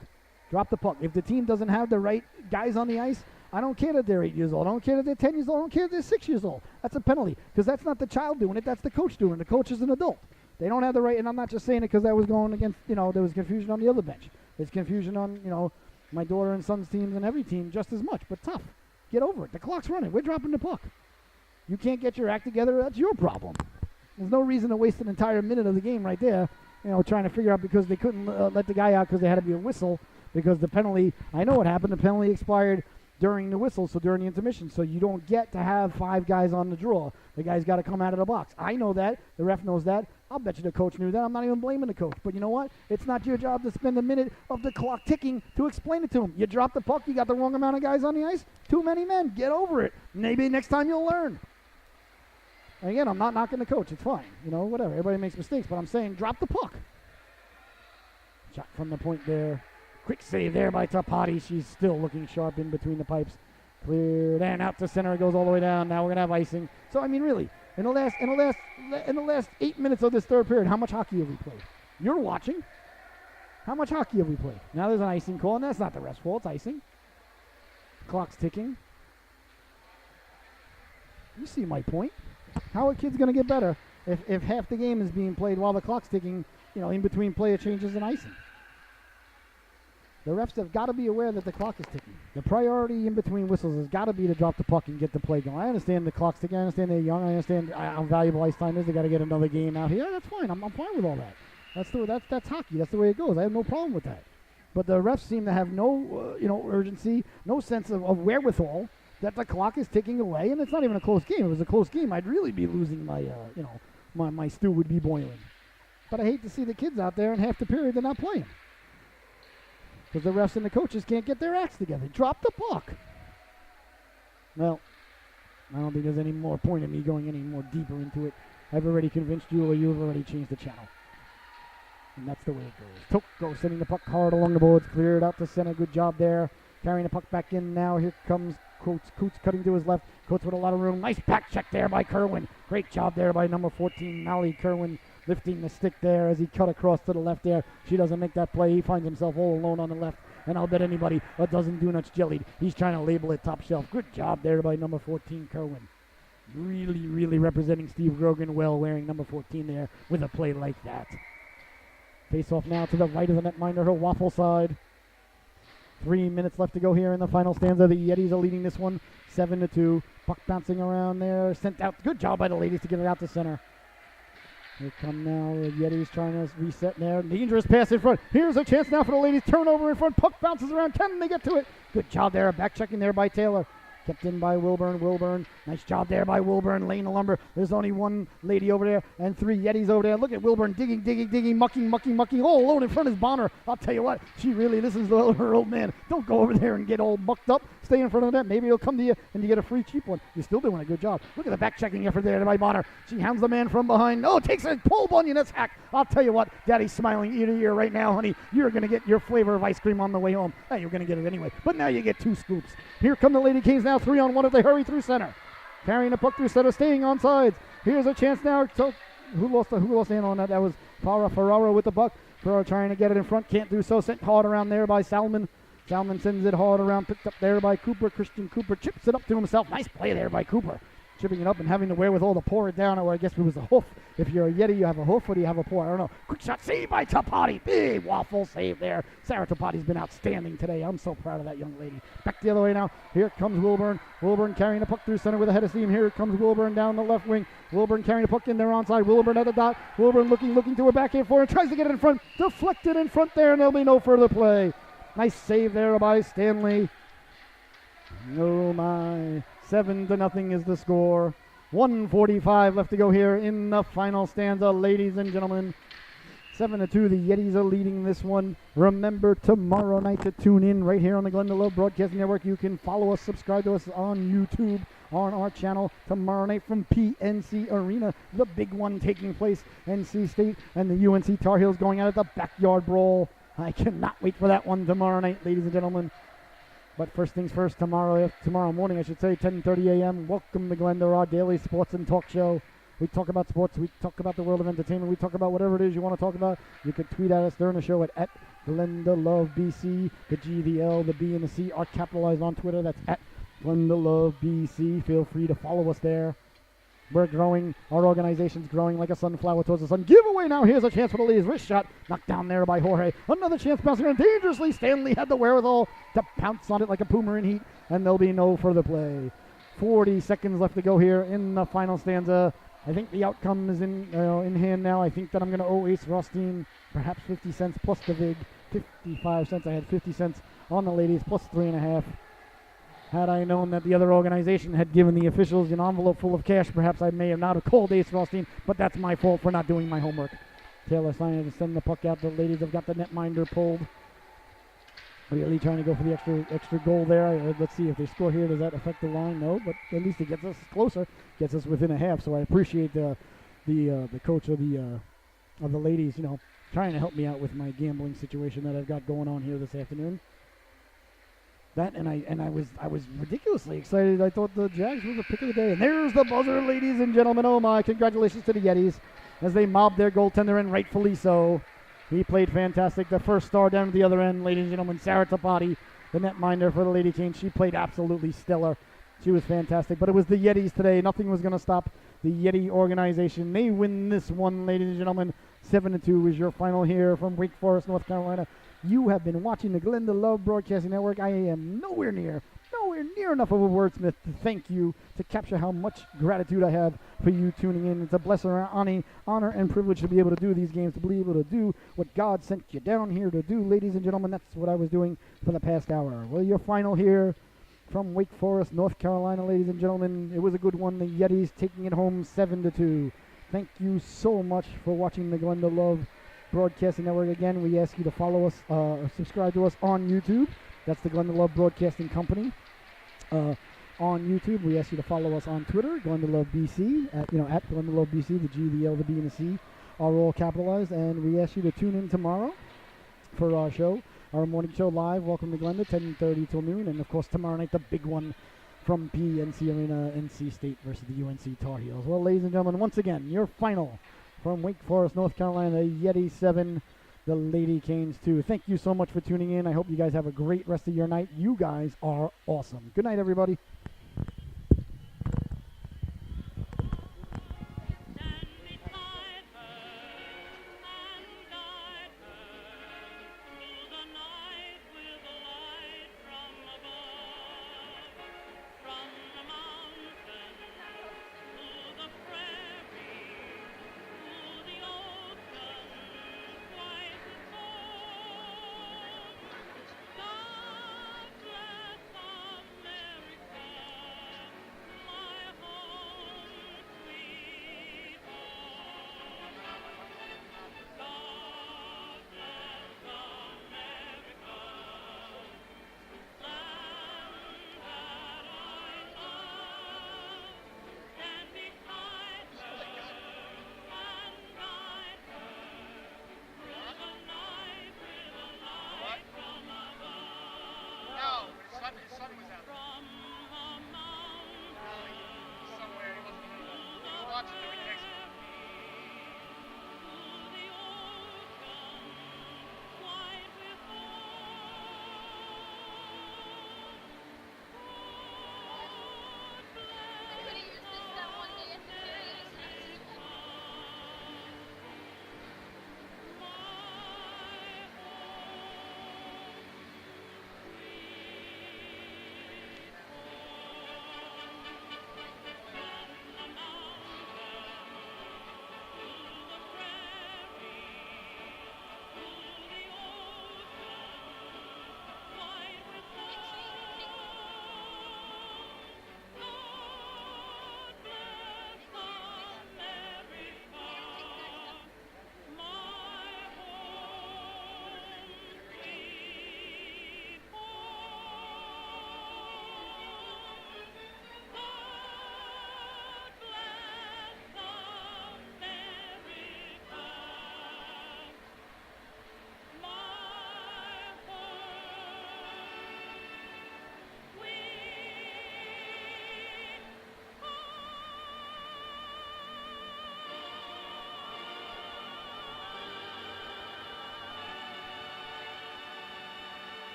Drop the puck. If the team doesn't have the right guys on the ice, I don't care that they're 8 years old. I don't care that they're 10 years old. I don't care that they're 6 years old. That's a penalty because that's not the child doing it. That's the coach doing it. The coach is an adult. They don't have the right, and I'm not just saying it because I was going against, there was confusion on the other bench. There's confusion on, my daughter and son's teams and every team just as much. But tough. Get over it. The clock's running. We're dropping the puck. You can't get your act together. That's your problem. There's no reason to waste an entire minute of the game right there, trying to figure out because they couldn't let the guy out because there had to be a whistle because the penalty, I know what happened. The penalty expired during the whistle, so during the intermission. So you don't get to have 5 guys on the draw. The guy's got to come out of the box. I know that. The ref knows that. I'll bet you the coach knew that. I'm not even blaming the coach. But you know what? It's not your job to spend a minute of the clock ticking to explain it to him. You dropped the puck. You got the wrong amount of guys on the ice. Too many men. Get over it. Maybe next time you'll learn. And again, I'm not knocking the coach. It's fine. Whatever. Everybody makes mistakes. But I'm saying drop the puck. Shot from the point there. Quick save there by Tapati. She's still looking sharp in between the pipes. Cleared and out to center. It goes all the way down. Now we're gonna have icing. So I mean, really, in the last 8 minutes of this third period, how much hockey have we played? You're watching. How much hockey have we played? Now there's an icing call, and that's not the ref's fault. It's icing. Clock's ticking. You see my point. How are kids gonna get better if half the game is being played while the clock's ticking? In between player changes and icing. The refs have got to be aware that the clock is ticking. The priority in between whistles has got to be to drop the puck and get the play going. I understand the clock's ticking. I understand they're young. I understand how valuable ice time is. They got to get another game out here. That's fine. I'm fine with all that. That's hockey. That's the way it goes. I have no problem with that. But the refs seem to have no urgency, no sense of wherewithal that the clock is ticking away, and it's not even a close game. If it was a close game, I'd really be losing my stew would be boiling. But I hate to see the kids out there in half the period they're not playing. Because the refs and the coaches can't get their acts together. Drop the puck. Well, I don't think there's any more point in me going any more deeper into it. I've already convinced you, or you've already changed the channel. And that's the way it goes. Toko sending the puck hard along the boards. Cleared out to center. Good job there. Carrying the puck back in now. Here comes Coates. Coots cutting to his left. Coates with a lot of room. Nice back check there by Kerwin. Great job there by number 14, Molly Kerwin. Lifting the stick there as he cut across to the left there. She doesn't make that play. He finds himself all alone on the left. And I'll bet anybody that doesn't do nuts jellied. He's trying to label it top shelf. Good job there by number 14, Kerwin. Really, really representing Steve Grogan well, wearing number 14 there with a play like that. Face off now to the right of the netminder, her waffle side. 3 minutes left to go here in the final stanza. The Yetis are leading this one 7-2. Puck bouncing around there. Sent out. Good job by the ladies to get it out to center. Here come now the Yetis trying to reset there. Dangerous pass in front. Here's a chance now for the ladies. Turnover in front. Puck bounces around. Can they get to it? Good job there. Back checking there by Taylor. Kept in by Wilburn. Wilburn. Nice job there by Wilburn. Laying the lumber. There's only one lady over there and 3 Yetis over there. Look at Wilburn digging, mucking. All alone in front is Bonner. I'll tell you what. She really listens to her old man. Don't go over there and get all mucked up. Stay in front of the net. Maybe he'll come to you and you get a free cheap one. You're still doing a good job. Look at the back checking effort there by Bonner. She hounds the man from behind. Oh, takes a Paul Bunyan. That's hack. I'll tell you what. Daddy's smiling ear to ear right now, honey. You're going to get your flavor of ice cream on the way home. Hey, you're going to get it anyway. But now you get 2 scoops. Here come the Lady Kings now 3-on-1 if they hurry through center. Carrying the puck through center, staying on sides. Here's a chance now. So who lost the hand on that? That was Ferraro with the puck. Ferraro trying to get it in front. Can't do so. Sent hard around there by Salmon. Salmon sends it hard around. Picked up there by Cooper. Christian Cooper chips it up to himself. Nice play there by Cooper. Chipping it up and having the wherewithal to pour it down, or I guess it was a hoof. If you're a Yeti, you have a hoof, or do you have a pour? I don't know. Quick shot save by Tapati. Big waffle save there. Sarah Tapati's been outstanding today. I'm so proud of that young lady. Back the other way now. Here comes Wilburn. Wilburn carrying the puck through center with a head of steam. Here comes Wilburn down the left wing. Wilburn carrying the puck in there onside. Wilburn at the dot. Wilburn looking to a backhand forward. Tries to get it in front. Deflected in front there, and there'll be no further play. Nice save there by Stanley. Oh my. 7-0 is the score. 1:45 left to go here in the final stanza. Ladies and gentlemen, 7-2, the Yetis are leading this one. Remember tomorrow night to tune in right here on the Glendale Love Broadcasting Network. You can follow us, subscribe to us on YouTube, on our channel tomorrow night from PNC Arena. The big one taking place, NC State and the UNC Tar Heels going out at the backyard brawl. I cannot wait for that one tomorrow night, ladies and gentlemen. But first things first, tomorrow morning, 10:30 a.m. Welcome to Glendale, our daily sports and talk show. We talk about sports, we talk about the world of entertainment, we talk about whatever it is you want to talk about. You can tweet at us during the show at Glendale Love BC. The G, the L, the B, and the C are capitalized on Twitter. That's at Glendale Love BC. Feel free to follow us there. We're growing. Our organization's growing like a sunflower towards the sun. Giveaway now. Here's a chance for the ladies. Wrist shot. Knocked down there by Jorge. Another chance bouncing around dangerously. Stanley had the wherewithal to pounce on it like a puma in heat, and there'll be no further play. 40 seconds left to go here in the final stanza. I think the outcome is in hand now. I think that I'm going to owe Ace Rothstein perhaps 50 cents plus the VIG. 55 cents. I had 50 cents on the ladies plus 3.5. Had I known that the other organization had given the officials an envelope full of cash, perhaps I may have not have called Ace Rothstein, but that's my fault for not doing my homework. Taylor signing to send the puck out. The ladies have got the netminder pulled. Really trying to go for the extra goal there. Let's see if they score here. Does that affect the line? No, but at least it gets us closer, gets us within a half. So I appreciate the coach of the ladies, trying to help me out with my gambling situation that I've got going on here this afternoon. That and I was ridiculously excited. I thought the Jags were the pick of the day. And there's the buzzer, ladies and gentlemen. Oh my! Congratulations to the Yetis as they mobbed their goaltender, and rightfully so. He played fantastic. The first star down to the other end, ladies and gentlemen, Sarah Tapati, the netminder for the Lady Canes. She played absolutely stellar. She was fantastic. But it was the Yetis today. Nothing was going to stop the Yeti organization. They win this one, ladies and gentlemen. 7-2 is your final here from Wake Forest, North Carolina. You have been watching the Glendale Love Broadcasting Network. I am nowhere near enough of a wordsmith to thank you, to capture how much gratitude I have for you tuning in. It's a blessing, honor, and privilege to be able to do these games, to be able to do what God sent you down here to do, ladies and gentlemen. That's what I was doing for the past hour. Well, your final here from Wake Forest, North Carolina, ladies and gentlemen. It was a good one. The Yetis taking it home 7-2. Thank you so much for watching the Glendale Love Broadcasting Network. Again, we ask you to follow us, or subscribe to us on YouTube. That's the Glendale Love Broadcasting Company. On YouTube, we ask you to follow us on Twitter, Glendale Love BC, at Glendale Love BC. The G, the L, the B, and the C are all capitalized. And we ask you to tune in tomorrow for our show, our morning show live. Welcome to Glendale, 10:30 till noon, and of course tomorrow night the big one from PNC Arena, NC State versus the UNC Tar Heels. Well, ladies and gentlemen, once again, your final from Wake Forest, North Carolina, the Yeti 7, the Lady Canes 2. Thank you so much for tuning in. I hope you guys have a great rest of your night. You guys are awesome. Good night, everybody.